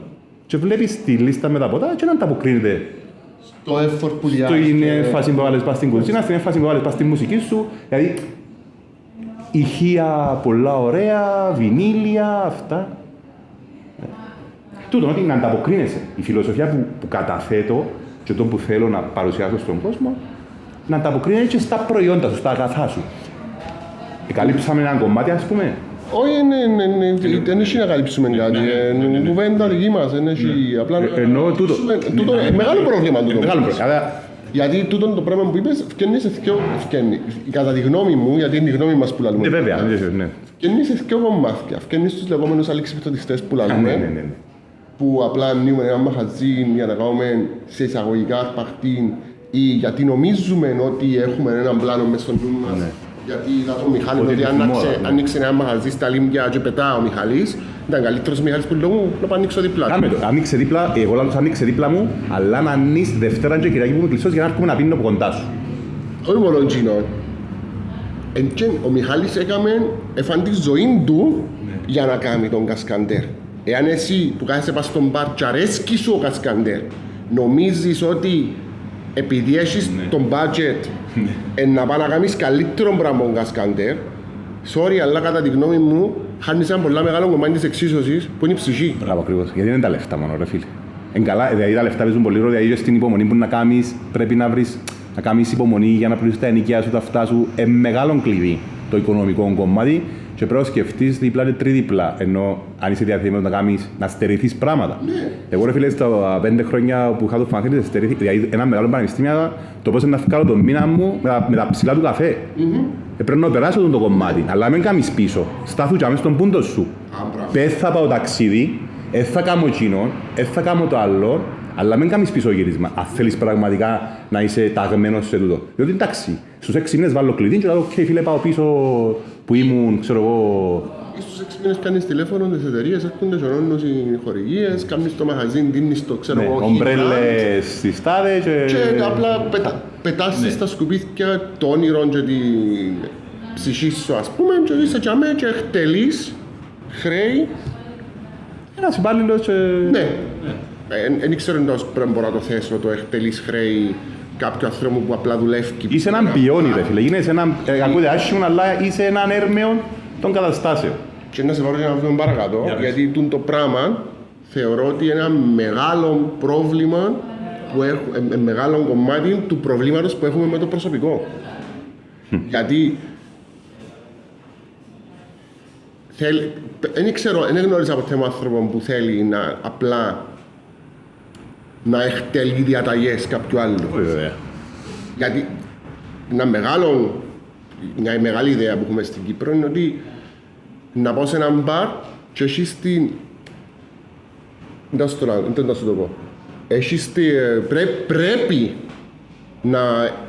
Και βλέπεις τη λίστα με τα ποτά και να ανταποκρίνεται. Στο effort που διάβασες. Στην έμφαση που βάλες πας στην κουζίνα, στην έμφαση που βάλες πας στη μουσική σου. Δηλαδή, ηχεία πολλά ωραία, βινίλια, αυτά. Τούτο, ότι να ανταποκρίνεσαι. Η φιλοσοφία που καταθέτω και το που θέλω να παρουσιάσω στον κόσμο, να ανταποκρίνεσαι και στα προϊόντα σου, στα αγαθά σου. Εκαλύψαμε ένα κομμάτι, ας πούμε. Όχι, δεν έχει να καλύψουμε κάτι. Είναι κουβέντα δική μας. Απλά τούτο. Μεγάλο πρόβλημα τούτο. Γιατί τούτο το πράγμα που είπες, φκένει σε φκένει. Κατά τη γνώμη μου, γιατί είναι η γνώμη μας που λαλούμε. Βέβαια, ναι. Φκένει σε δυο κομμάτια. Φκένει στους λεγόμενους αλεξιπτωτιστές που λαλούμε. Που απλά ανοίγουμε ένα μαχαζί για να κάνουμε σε εισαγωγικά αρπαχτή ή γιατί νομίζουμε ότι έχουμε έναν πλάνο μες στο νου μας. Γιατί είδα τον Μιχάλη ότι ανοίξει ένα μαχαζί στα Λίμια και πετά ο Μιχάλης. Ήταν καλύτερος Μιχάλης που λέω μου να ανοίξω δίπλα. Ανοίξε δίπλα, εγώ λάθος ανοίξε δίπλα μου, αλλά να ανοίξει Δευτέρα και Κυριακή που είμαι κλειστός για να έρχομαι να πίνω από κοντά σου. Όχι μόνο εκείνο. Ο Μιχάλης έφαν τη ζωή του για να κάνει τον κασκαντέρ. Εάν εσύ που κάθεσαι πας στον μπαρ και αρέσκει σου ο κασκαντέρ, νομίζεις ότι επειδή έχεις τον budget να πάει να κάνεις καλύτερο πράγμα ο κασκαντέρ, sorry, αλλά κατά τη γνώμη μου χάνεις ένα πολύ μεγάλο κομμάτι της εξίσωσης που είναι η ψυχή. Μπράβο, ακριβώς. Γιατί δεν είναι τα λεφτά μόνο, ρε φίλε. Δηλαδή τα λεφτά παίζουν πολύ ρόλο, δηλαδή στην υπομονή που να κάνεις πρέπει να βρεις, να κάνεις υπομονή για να πληρώσεις τα ενοικιά σου, τα αυτά σου. Μεγάλο κλειδί το οικονομικό κομμάτι και πρέπει να σκεφτείς διπλά και τρίτιπλα, ενώ αν είσαι διαθέτημος να κάνεις, να στερηθείς πράγματα. Εγώ ρε φίλε, στα 5 χρόνια που είχα το φανθήρι, δηλαδή ένα μεγάλο πανεπιστήμιο, το πώς να βγάλω το μήνα μου με τα ψηλά του καφέ. Πρέπει να περάσω το κομμάτι, αλλά μην κάνεις πίσω. Στάθου και στον πούντο σου. Πες θα πάω ταξίδι, θα κάνω εκείνο, θα κάνω το άλλο, αλλά μην κάνεις πίσω γύρισμα. Αν θέλεις πραγματικά να είσαι ταγμένος σε τούτο. Διότι εντάξει, στους 6 μήνες βάλω κλειδί και λέω, OK, φίλε, πάω πίσω που ήμουν, ξέρω εγώ. Στους 6 μήνες κάνεις τηλέφωνο τις εταιρείες, έρχονται και ονώνουν οι χορηγίες, κάνεις το μαγαζίν, δίνεις το, ξέρω εγώ, ομπρέλες στις τάδες και απλά πετάσεις στα σκουπίδια το όνειρο και την ψυχή σου, ας πούμε, και είσαι και αμέ και εκτελείς χρέη. Ένας υπάλληλος και... Ναι. Δεν ξέρω εντός πρέπει να το θέσω, το εκτελείς χρέη κάποιου ανθρώπου που απλά δουλεύει. Είσαι έναν πιόνι, ρε φίλε. Γίνεσαι έναν, ακούτε άσχημο, αλλά είσαι έναν έρμεο των καταστάσεων. Και να σε πάρω για να δούμε παρακάτω, γιατί το πράγμα θεωρώ ότι είναι ένα μεγάλο πρόβλημα, μεγάλο κομμάτι του προβλήματος που έχουμε με το προσωπικό. Γιατί δεν γνώρισα ποτέ με άνθρωπο που θέλει να απλά να εκτελεί διαταγές κάποιου άλλου. Γιατί μια μεγάλη ιδέα που έχουμε στην Κύπρο είναι ότι να πάω σε έναν μπαρ και έχεις την... Δεν θα σου το πω. Πρέπει να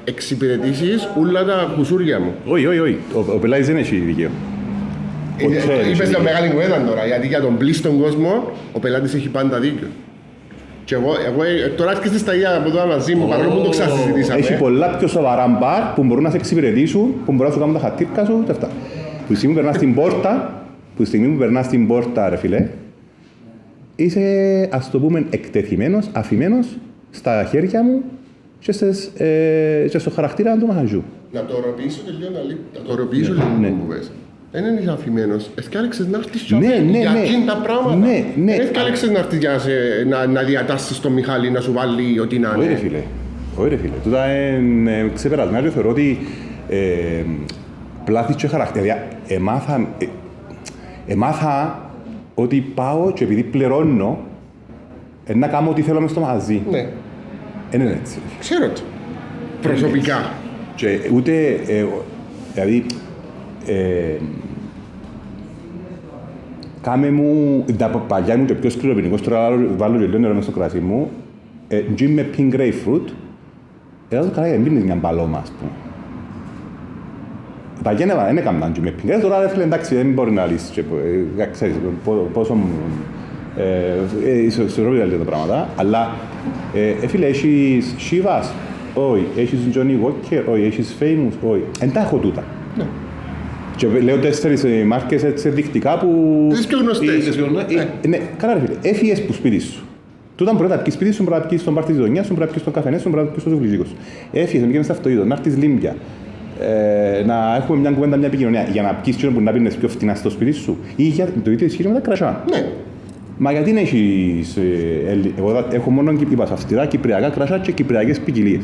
εξυπηρετήσεις όλα τα κουσούρια μου. Όχι. Ο πελάτης δεν έχει δικαίωμα. Είπες μια μεγάλη κουβέντα τώρα, γιατί για τον πλήστον κόσμο ο πελάτης έχει πάντα δίκιο. Και εγώ τώρα έρχεστε στα ίδια από εδώ μαζί μου, παρόλο που το ξανασυζητήσαμε. Έχει πολλά πιο σοβαρά μπαρ που μπορούν να σε εξυπηρετήσουν, που μπορούν να σου κάνουν τα χατήρκα σου και αυτά. Που τη στιγμή που περνάς στην πόρτα, ρε φίλε, είσαι, ας το πούμε, εκτεθειμένος, αφημένος στα χέρια μου και στο χαρακτήρα του μαχαζιού. Να το οροποιήσω λίγο που πες. Δεν είναι αφημένος. Εθκάλεξες να έρθεις για εκείνη τα πράγματα. Δεν εθκάλεξες να έρθεις να διατάσεις τον Μιχάλη να σου βάλει ό,τι να είναι. Όχι ρε φίλε. Τούτα είναι ξεπερασμένο. Θεωρώ ότι πλάθεις και χαρακτήρα. Εμάθα ότι πάω και επειδή πληρώνω να κάνω ό,τι θέλω μες στο μαγαζί. Ναι. Είναι έτσι. Ξέρω το. Προσωπικά. Και ούτε, δηλαδή, κάμε μου, τα παγιά μου και πιο σκληροπινικός, τώρα βάλω και λίγο νερό μες στο κρασί μου, gin με pink grapefruit, εδώ καλά δεν πίνεις μια μπαλώμα, ας πούμε. Παγιά δεν έκανα gin με pink grapefruit, τώρα δεν φίλε εντάξει, δεν μπορεί να λύσεις, ξέρεις πόσο ισορροπητικά λίγο τα πράγματα, αλλά φίλε, έχεις Chivas, όχι, έχεις Johnny Walker, όχι, έχεις Famous, όχι, δεν τα έχω τούτα. Και λέω 4 μάρκες έτσι δεικτικά που... Τις πιο γνωστές. Ναι, καλά ρε φίλε, έφυγες που σπίτι σου. Τούταν πρέπει να πεις σπίτι σου, πρέπει να πεις στον πάρτι της γειτονιάς σου, πρέπει να πεις στον καφενέ σου, πρέπει να πεις στον σουβλιζίκο σου. Έφυγες, πήγαινες στο αυτοείδο, να έρθεις Λίμπια, να έχουμε μια κουβέντα, μια επικοινωνία, για να πεις που να πίνεις πιο φτηνά στο σπίτι σου ή για το ίδιο ισχύει με τα κρασιά. Ναι. Μα γιατί δεν έχεις... Εγώ έχω μόνο αυστηρά κυπριακά κρασιά και κυπριακές ποικιλίες.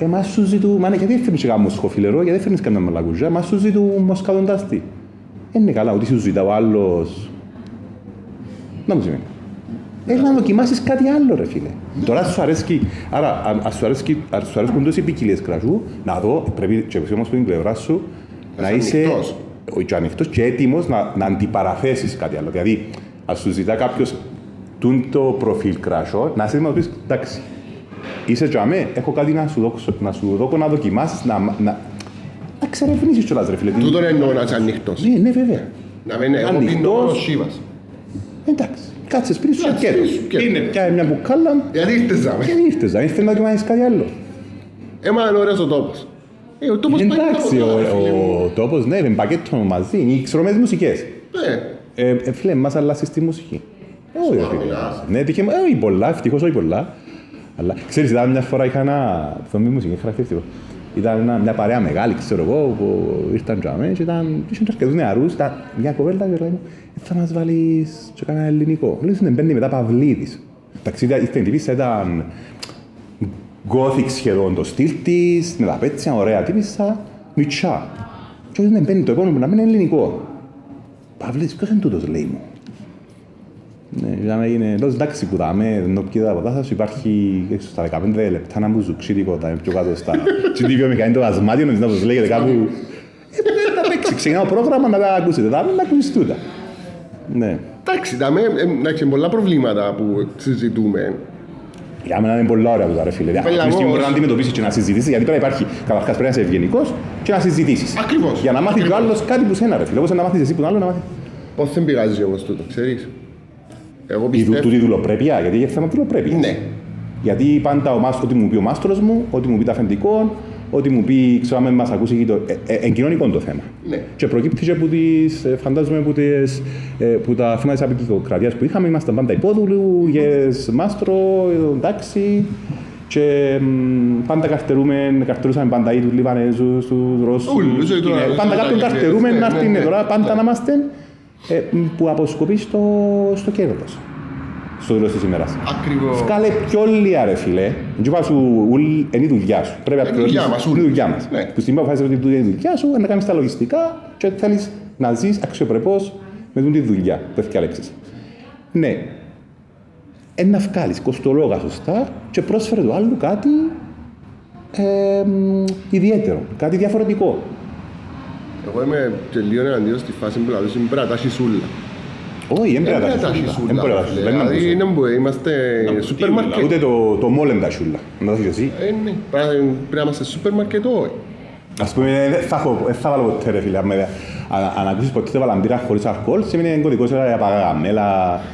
Μας σου ζητούν, μα ναι, γιατί δεν φέρνεις και κάποιο σχοφιλερό, γιατί δεν φέρνεις κανένα μαλακούζια, μας σου ζητούν μοσκαδοντάς τι. Είναι καλά, ότι σου ζητά ο άλλος... Να μου σημαίνει. Έχει να δοκιμάσεις κάτι άλλο ρε φίλε. Τώρα σου αρέσκει, άρα ας σου αρέσκουν τόσοι ποικιλίες κρασιού, να δω, πρέπει και όμως που την πλευρά σου, να είσαι και ανοιχτός και έτοιμος να αντιπαραθέσεις κάτι άλλο. Δηλαδή, ας σου ζητά κάποιος το προφίλ κρασιό, να είσαι έτοιμος να πεις, εντάξει. Είσαι τζαμέ, έχω κάτι να σου δώσω να δοκιμάσεις, να ξερευνήσεις κιόλας ρε φίλε. Τούτον εννοώ να είσαι ανοιχτός. Ναι, βέβαια. Να μην έχω πίνω Chivas. Εντάξει, κάτσε σπίτι σου και είναι πια μια μπουκάλα. Γιατί ήρθες τζαμέ. Γιατί ήρθες τζαμέ, ήρθες να δοκιμάσεις κάτι άλλο. Είναι ωραίος ο τόπος. Ο τόπος πάει εντάξει, ο τόπος, ναι, με πακέτο μαζί, οι ξρωμές μουσικές. Φίλε, μας αλλάσεις τη μουσική. Όχι, ναι, όχι πολλά, ευτυχώς όχι πολλά. Αλλά ξέρεις, ήταν μια φορά είχα ένα θομί μουσική χαρακτηριστικό. Ήταν μια παρέα μεγάλη, ξέρω εγώ, που ήρθαν τζαμές και είχαν αρκετούς νεαρούς, ήταν μια κοπέλα και λέει θα μας βάλεις και κανένα ελληνικό. Λέω, ναι, μπαίνει μετά Παυλίδης. Εντάξει, η τυπίσσα ήταν gothic σχεδόν το στυλ της, με τα πέτσια, ωραία τύπισσα, μητσά. Και ναι, μπαίνει το επόμενο να μην είναι ελληνικό. Παυλίδης, ποιος είναι τούτος, λέει μου. Ναι, για να είναι, εντάξει που δάμε, ενώ κοίτα από τα σου υπάρχει στα 15 λεπτά να μου ζουξεί τίποτα, πιο κάτω στα... Και τη βιομηχανή το ασμάτιο, να όπως λέγεται κάπου... Να παίξει, ξεκινάω πρόγραμμα να τα ακούσετε, να ακούσεις τούτα. Ναι. Εντάξει, είναι πολλά προβλήματα που συζητούμε. Για μένα είναι πολλά ωραία που τα ρε φίλε. Αυτή μπορεί να αντιμετωπίσεις και να συζητήσεις, γιατί πρέπει να υπάρχει, καταρχάς πρέπει να είσαι ευγενικός και να συζητήσεις. Ακριβώς. Για να μάθει κι ο άλλος κάτι που σένα ρε φίλε, όπως να μάθεις εσύ που άλλο να μάθει. Πώς δεν πειράζει όμως τούτο, ξέρεις. Εγώ πιστεύω... Τούτη δουλοπρέπεια, γιατί έχει θέμα δουλοπρέπειας. Ναι. Γιατί πάντα ό,τι μου πει ο μάστρος μου, ό,τι μου πει το αφεντικό, ό,τι μου πει, ξέρω αν μας ακούσει, εγκοινωνικό το θέμα. Ναι. Και προκύπτει και από τις, φαντάζομαι, που τα θέματα της απεικιοκρατίας που είχαμε, ήμασταν πάντα υπόδουλου, μάστρο, εντάξει. Και πάντα καρτερούσαμε πάντα ή τους Λιβανέζους, τους Ρώσους. Πάντα κάποιον καρτερούμε να έρθει τώρα, πάντα να είμαστε που αποσκοπεί στο κέρδος. Στο τέλος της ημέρας. Ακριβώς. Βγάλε πιο λίγα ρε φίλε. Είναι η δουλειά σου. Πρέπει να πληρώσεις. Είναι η δουλειά μας. Που στιγμή που αποφάσισες ότι είναι η δουλειά σου, να κάνεις τα λογιστικά και θέλεις να ζεις αξιοπρεπώς με τη δουλειά που έφτιαξες. Ναι. Να βγάλεις κοστολόγα σωστά και πρόσφερε του άλλου κάτι ιδιαίτερο, κάτι διαφορετικό. Εγώ είμαι τελείως εναντίον στη φάση που λαλούς, είμαι πρέπει να τάσεις σούλα. Όχι, δεν πρέπει να τάσεις σούλα. Δηλαδή είμαστε σούπερ μάρκετ. Ούτε το μόλ είναι τα σούλα. Να τάσεις εσύ. Ναι, πρέπει να είμαστε σούπερ μάρκετ, όχι. Ας πούμε, δεν θα βάλω ποτέ ρε φίλε. Αν ακούσεις ποτέ θα βάλω μπύρα χωρίς αλκοόλ, σημαίνει κωδικός απαγάγαμε.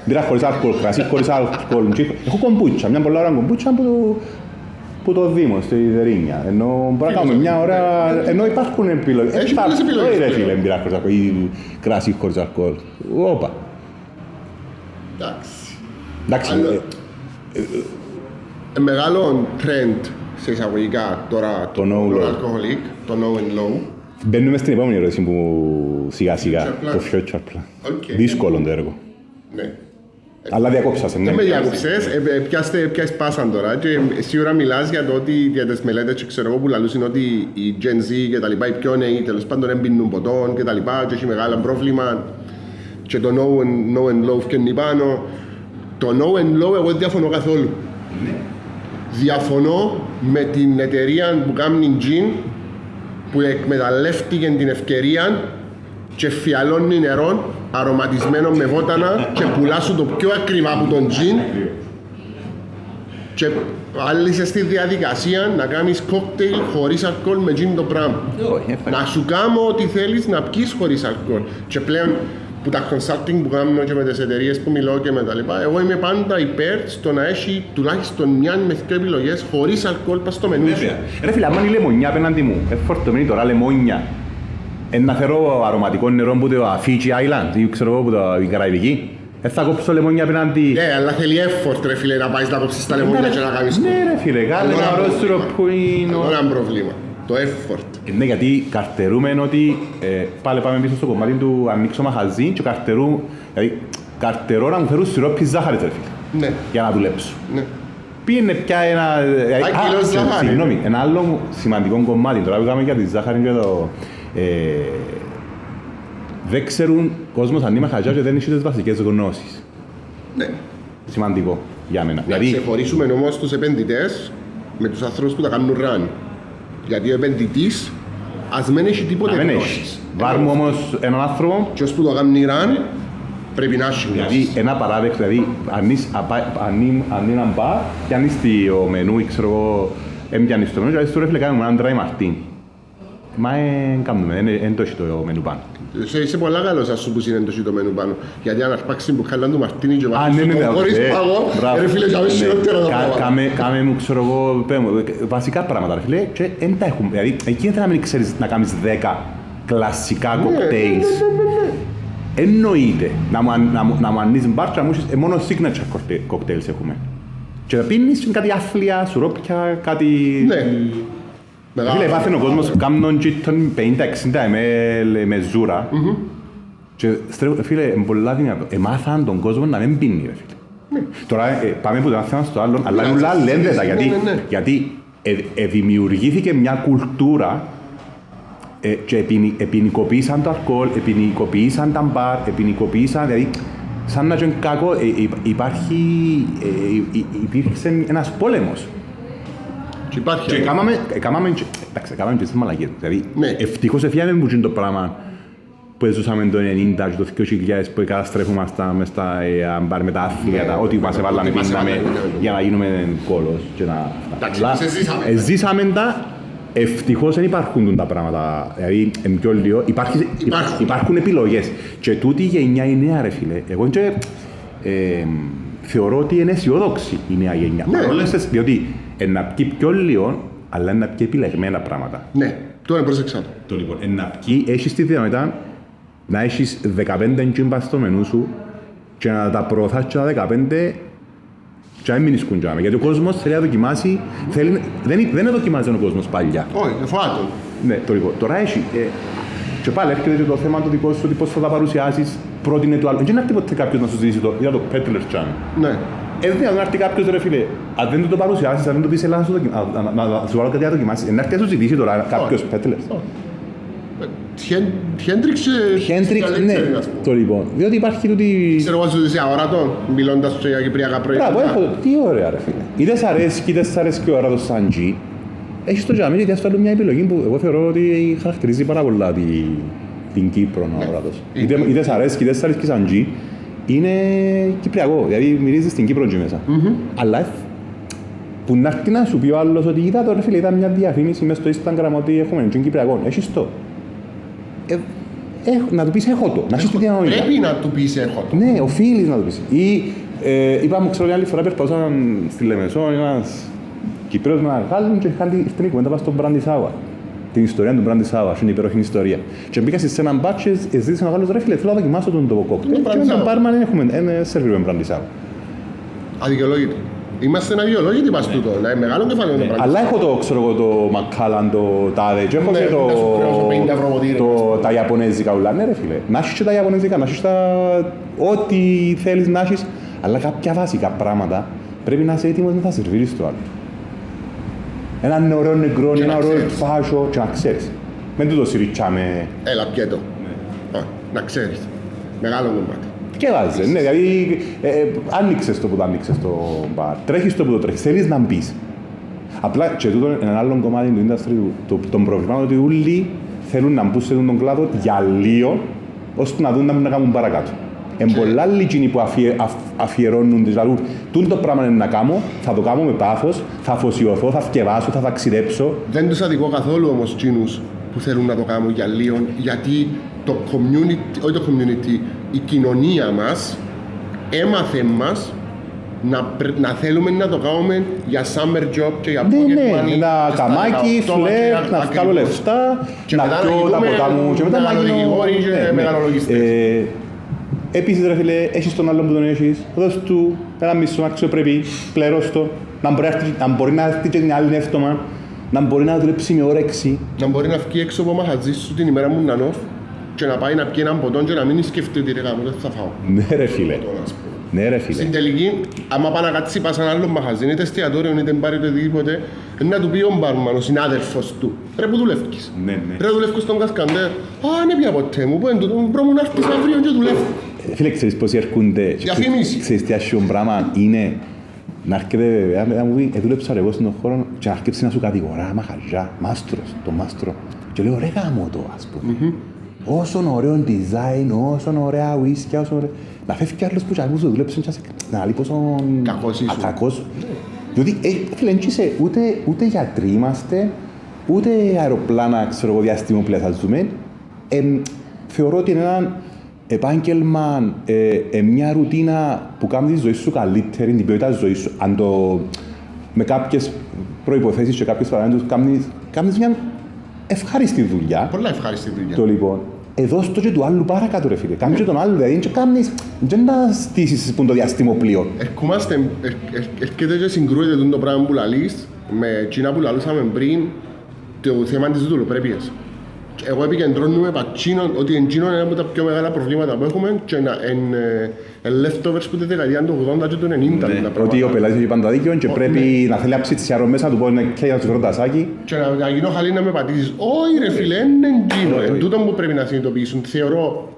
Μπύρα χωρίς αλκοόλ, κρασί χωρίς αλκοόλ. Έχω κομπούτσα, μια πολλά ώρα κομπούτσα που το Δήμο, στη Δερίνια. Ενώ μπορεί να κάνουμε μια ώρα, ενώ υπάρχουν επιλογές. Έχει πολλές επιλογές. Όχι ρε φίλε, μπύρα χωρίς αλκοόλ ή κρασί χωρίς αλκοόλ. Όπα. Εντάξει. Μεγάλο trend σε εισαγωγικά τώρα το non-alcoholic, το no and low. Μπαίνουμε στην επόμενη ερώτηση που σιγά σιγά το future plan. Δύσκολο το έργο. Ναι. Αλλά διακόψασαι, ναι. Δεν με διακόψες, πιάσεις πάσαν τώρα και σίγουρα μιλάς για το ότι για τις μελέτες και ξέρω εγώ που λαλούς είναι ότι οι Gen Z και τα λοιπά, οι πιο νέοι τέλος πάντων δεν πίνουν ποτών και τα λοιπά και έχει μεγάλο πρόβλημα και το no and low φτιάχνει πάνω. Το no and low εγώ δεν διαφωνώ καθόλου. Διαφωνώ με την εταιρεία που κάνει gin που εκμεταλλεύτηκε την ευκαιρία και φιαλώνει νερό αρωματισμένο με βότανα και πουλά σου το πιο ακριβά από τον gin και άλυσες στη διαδικασία να κάνεις κόκτέιλ χωρίς αλκοόλ με gin το πράγμα. Να σου κάνω ό,τι θέλεις να πιεις χωρίς αλκοόλ. Και πλέον που τα consulting που κάνω και με τις εταιρείες που μιλώ και με τα λοιπά, εγώ είμαι πάντα υπέρ στο να έχει τουλάχιστον μια με δύο επιλογές χωρίς αλκοόλ πας στο μενού σου. Ρε φίλε, άμα είναι η λεμονιά απέναντι μου, εφορτωμένη τώρα λεμόνια, να φέρω αρωματικό νερό από το Fiji Island ή ξέρω εγώ από την Καραϊβική, θα κόψω λεμόνια απέναντι... Αλλά θέλει effort ρε φίλε να πάεις να κόψεις τα λεμόνια και να κάνεις... Ναι ρε φίλε, κάλε ένα ρόστρο που είναι... Αυτό είναι πρόβλημα. Το effort. Ναι, γιατί καρτερούμε ότι πάλι πάμε πίσω στο κομμάτι του ανοίξω μαχαζί και καρτερώ να μου φέρουν σιρόπι ζάχαρης ρε φίλε. Ναι. Για να δουλέψω. Ναι. Πήγαινε πια ένα... Συγγνώμη, ένα άλλο σημαντικό κομμάτι, τώρα που κάνουμε για τη ζάχαρη και το... Δεν ξέρουν κόσμος αν είμαι χαζιά και δεν έχει τις βασικές γνώσεις. Ναι. Σημαντικό για μένα. Να ξεχωρίσουμε όμως τους επενδυτές με τους ανθρώπους που τα κάνουν run. Γιατί ο επενδυτής ας μην έχει τίποτε γνώσεις. Βάρουμε όμως έναν άνθρωπο και ως που το κάνει run πρέπει να έχει γνώσεις. Δηλαδή ένα παράδειγμα, δηλαδή αν είναι έναν μπαρ και αν είσαι στο μενού ή ξέρω εγώ έμπιανεις στο μενού και αν είσαι στο ρε φίλε κάνουμε έναν dry martini. Μα δεν κάνουμε, δεν το έχει το μενού πάνω. Είσαι πολλά καλός ας σου που είναι το μενού πάνω. Γιατί αν αρπάξει που χαλάνε του Μαρτίνι και βάζεις το χωρίς πάγο, ρε φίλε, για μες χειρότερα τα πράγματα. Κάμε μου, ξέρω εγώ, βασικά πράγματα, ρε φίλε, και δεν τα έχουμε. Δηλαδή, εκεί δεν θα μην ξέρεις να κάνεις 10 κλασικά κοκτέιλς. Εννοείται να μου ανοίξεις μπάρτσα, μόνο signature κοκτέιλς έχουμε. Και να πίνεις κάτι άθλια, σουρόπια, κάτι... Φίλε, βάθαινε ο κόσμος κάμνον γίτον 50-60 ml με ζούρα. Και φίλε, πολλά δυνατό. Εμάθαν τον κόσμο να μην πίνει, ρε φίλε. Τώρα πάμε από το ένα θέμα στο άλλο, αλλά είναι όλα λένδετα, γιατί δημιουργήθηκε μια κουλτούρα και επινοικοποίησαν το αλκοόλ, επινοικοποίησαν τα μπαρ, επινοικοποίησαν, δηλαδή σαν να είναι κακό, υπήρξε ένας πόλεμος. Και έκαναμε και στις μαλακίες. Δηλαδή, ευτυχώς έφυγαμε που είναι το πράγμα που ζούσαμε το 90 και το 2000 που καταστρέφομασταν μες στα μπαρ με τα άθλια, ό,τι μας έβαλαμε πίναμε για να γίνουμε κόλος. Ζήσαμε τα, ευτυχώς δεν υπάρχουν τα πράγματα. Δηλαδή, πιο λίγο, υπάρχουν επιλογές. Και τούτη η γενιά η νέα, ρε φίλε. Εγώ θεωρώ ότι είναι αισιόδοξη η νέα γενιά. Διότι να πιει πιο λίγο, αλλά να πιει επιλεγμένα πράγματα. Ναι, τώρα πρόσεξα το. Λοιπόν, να πιει, έχεις τη δυνατότητα να έχεις 15 τζίμπα στο μενού σου και να τα προωθάς και τα 15 και να μην μείνεις κουντζάμε. Γιατί ο κόσμος θέλει να δοκιμάσει, δεν δοκιμάζει ο κόσμος παλιά. Όχι, φοβάται. Ναι, το λοιπόν, τώρα έχει. Και πάλι έρχεται και το θέμα το δικό σου, ότι πώς θα τα παρουσιάσεις, πρότεινε το άλλο. Δεν έρθει ποτέ κάποιος να σου ζητήσει το, για το Peddler's Channel. Ναι. Δεν έρθει κάποιος, ρε φίλε, αν δεν το παρουσιάσεις, αν δεν το πεις, να σου βάλω κάτι να δοκιμάσεις. Δεν έρθει να σου ζητήσει τώρα κάποιος Peddler's. Χέντριξ, ναι, το λοιπόν. Διότι υπάρχει τούτη... Ξέρω εγώ σου είσαι αόρατο, μιλώντας σου για κυπριακά προϊόντα. Μπράβο, τι ωραία ρε φίλε. Είτε σ' αρέσει, είτε σ' αρέσει και ο αόρατος σαν G. Έχεις το τζαμί γιατί αυτό είναι μια επιλογή που εγώ θεωρώ ότι χαρακτηρίζει πάρα πολλά την Κύπρο ο αόρατος. Είτε σ' αρέσει, είτε σ' αρέσει και σαν G. Είναι κυπριακό, δηλαδή μυρίζει στην Κύπρο και μέσα. Αλλά που να έρθει να σου πει ο άλλος ότι είδα το ρε φίλε, είδα μια διαφήμιση μες στο Instagram ότι έχουμε και κυπριακό. Έχεις το. Να του πεις έχω το. Πρέπει να του πεις έχω το. Ναι, οφείλεις να του πεις. Ή είπαμε, ξέρω, μια άλλη φορά περπατούσαν στη Λεμεσό, ένας Κυπρέος με έναν Γάλλον και είχαν την κουβέντα πάνω στον Μπραντισάουα. Την ιστορία του Μπραντισάουα, είναι υπέροχη ιστορία. Και μπήκα σε έναν μπαρ και ζήτησε ο Γάλλος, ρε φίλε, θέλω να δοκιμάσω τον κόκτελ. Και με τον μπάρμαν δεν σερβίρουμε Μπραντισάουα. Αδικαιολόγητο. Είμαστε αδικαιολόγητοι πας τούτο, είναι μεγάλο κεφάλαιο το πράγμα. Αλλά έχω το, ξέρω εγώ, το Μακάλαν, το τάδε και έχω και τα Ιαπωνέζικα ουλά. Ναι ρε φίλε, να έχεις και τα Ιαπωνέζικα, να έχεις ό,τι θέλεις να έχεις, αλλά κάποια βασικά πράγματα πρέπει να είσαι έτοιμος να τα σερβίρεις το άλλο. Έναν ωραίο νεκρό, ένα ωραίο φάσο και να ξέρεις. Μεν τούτο σιριτσάμε. Έλα πιέτο. Να ξέρεις. Μεγάλο κομμάτι. Και βάζε, ναι, δηλαδή άνοιξες το που το άνοιξες το μπαρ, τρέχεις το που το τρέχεις, θέλεις να μπεις. Απλά και τούτο είναι ένα άλλο κομμάτι του industry, των προβλημάτων ότι όλοι θέλουν να μπουν σε τον κλάδο για λίγο, ώστε να δουν να μην κάνουν παρακάτω. Εν πολλά λίγοι που αφιερώνουν τις λαλούς, το πράγμα είναι να κάνω, θα το κάνω με πάθος, θα αφοσιωθώ, θα θκευάσω, θα ταξιδέψω. Δεν τους αδικώ καθόλου όμως εκείνους που θέλουν να το κάνουν για λίγο, γιατί το community, όχι το community, η κοινωνία μας έμαθε μας να θέλουμε να το κάνουμε για summer job και για pocket money. Ναι, ένα καμάκι, φλερ, να βγάλω λεφτά, να πιω τα ποτά μου και μετά να γίνω μεγαλολογιστές. Επίσης ρε φίλε, έχεις τον άλλον που τον έχεις, δώσ' του ένα μισό αξιοπρεπή, πληρώσ' το, να μπορεί να έρθει και την άλλη εύτομα, να μπορεί να δουλέψει με όρεξη. Να μπορεί να βγει έξω από μαχαζί σου την ημέρα μου να νοφ και να πάει να πιει έναν ποτόν και να μην σκεφτεί ότι ρε γάμο, δεν θα φάω. Ναι ρε φίλε. Ναι ρε φίλε. Στην τελική, άμα πάει να κάτσει πας σε ένα άλλο μαχαζί, είτε εστιατόριο είτε μπάρει το οτιδήποτε, να του πει ο μπάρμαν, ο συνάδελφος του, ρε που δουλεύκεις. Ναι, ναι. Ρε δουλεύκεις στον Κασκαντέρ, δεν πια ποτέ μου, πρέπει να έρθεις αύριο και δουλεύω. Φίλε, ξέρεις πώς έρχονται, ξέρεις τι άσχημο πράγμα είναι να έρχεται, να μου πει, δούλεψα εγώ στον χώρο και να έρχεται να σου κατηγορά, μαχαζιά, μάστρος, το μάστρο. Και λέω, ρε γάμο το, ας πούμε. Όσον ωραίο design, όσον ωραία ουίσκια, όσον ωραία... Να φεύγει άλλος που τσακούς δουλέψουν και να λέει πόσο... Κακός ήσουν. Κακός. Διότι, φίλε, ούτε γιατροί είμαστε, ούτε αεροπλάνα, ξέρω εγώ, διαστημόπλαια θα ζούμε. Θεωρώ ότι είναι ένα επάγγελμα, μια ρουτίνα που κάνει τη ζωή σου καλύτερη, την ποιότητα της ζωής σου. Αν το με κάποιες προϋποθέσεις και κάποιες παραμέτρους κάνεις μια ευχάριστη δουλειά. Πολλά ευχάριστη δουλειά. Το λοιπόν, εδώ στο και του άλλου παρακάτω ρε φίλε. Κάνεις και τον άλλο, δηλαδή δεν να στήσεις το διαστημοπλοίο. Έρχεται και συγκρούεται το πράγμα που λαλείς με εκείνα που λαλούσαμε πριν, το θέμα της δουλοπρέπειας. Εγώ επικεντρώνουμε ότι εκείνο είναι ένα από τα πιο μεγάλα προβλήματα που έχουμε και είναι leftovers που τη δεκαετία του 80 και του 90. Ότι ο πελάτης έχει πάντα δίκιο και πρέπει να θέλει να ψητσιάρω μέσα, να του πω να κλαίει να του φέρω τα σάκι. Και να γίνω χαλή να με πατήσεις. Όχι ρε φίλε, είναι εκείνο. Εν τούτο που πρέπει να συνειδητοποιήσουν. Θεωρώ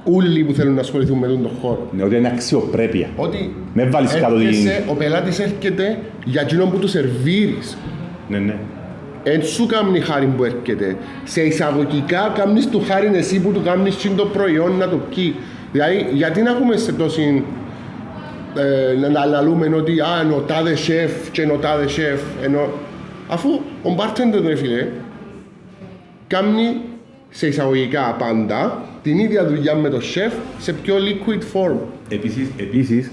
όλοι που θέλουν να ασχοληθούν με τον χώρο. Ναι, ότι είναι αξιοπρέπεια. Ότι με βάλεις κάτω ο πελάτης έρχεται για εκείνο που του σερβίρεις. Ναι. Εν σου κάνει χάρη που έρχεται. Σε εισαγωγικά κάνεις του χάρη εσύ που του κάνεις το προϊόν να το πει. Δηλαδή, γιατί να έχουμε σε τόση να λαλούμε ότι είναι ο τάδε σεφ και είναι ο τάδε σεφ, αφού ο bartender ρε φίλε κάνει σε εισαγωγικά πάντα την ίδια δουλειά με το σεφ σε πιο liquid form. Επίσης,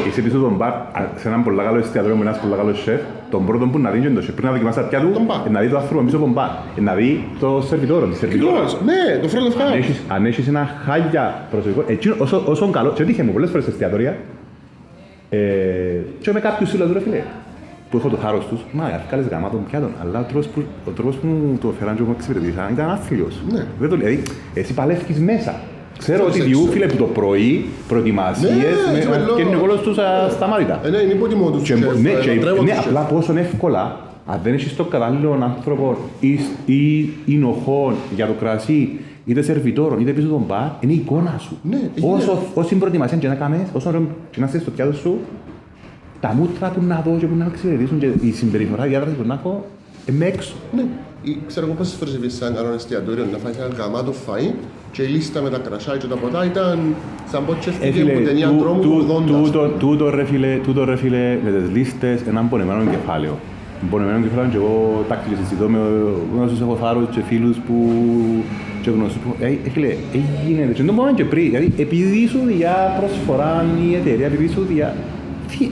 είσαι πίσω τον μπαρ, σε έναν πολύ καλό εστιατόριο με ένας πολύ καλό σεφ, τον πρώτο που να δει και το σεφ πριν να δοκιμάσει τα πια του, να δει το άνθρωπο πίσω από τον μπαρ, να δει το σερβιτόρο, τη σερβιτόρα. Ναι, το front of house. Αν έχεις ένα χάλια προσωπικό, όσο καλό, και τύχε μου πολλές φορές σε εστιατόρια, και με κάποιους φίλους ρε φίλε, που έχω το θάρρος τους, μα βγάλες γαμάτων πιάτων, αλλά ο τρόπος που μου το φέραν και μου εξυπηρετήσαν ήταν άθλιος. Δηλαδή, εσύ παλεύκεις μέσα. Ξέρω ότι διού φίλε που το πρωί, προετοιμασίες, και είναι ο κόλος τους σταμάτητα. Ναι, είναι υπότιμο τους. Ναι, απλά πόσο εύκολα, αν δεν έχεις τον κατάλληλο άνθρωπο ή εινοχών για το κρασί, είτε σερβιτόρων, είτε πίσω τον μπαρ, είναι η εικόνα σου. Όση προετοιμασία και να κάνεις, όσο να στήσεις στο πιάτο σου, τα μούτρα που να δω και που να εξυπηρετήσουν και η συμπεριφορά, η διάδραση που να έχω, είμαι έξω. Ναι, ξέρω εγώ πόσες φορές επίσης σαν κανένα εστιατόριο να φάει ένα γαμάτο φαΐ και η λίστα με τα κρασιά και τα ποτά ήταν σαν πω τσέφτηκε από ταινία τρόμου του 80. Τούτο ρε φίλε με τις λίστες έναν πονεμένο κεφάλαιο. Πονεμένο κεφάλαιο και εγώ τάκτης συζητώ με όσους έχω θάρρος και φίλους που και γνωστούς που φίλε, έγινε και το πούμε και πριν, δηλαδή επειδή σου διά προσφορά η εταιρεία, επειδή σου διά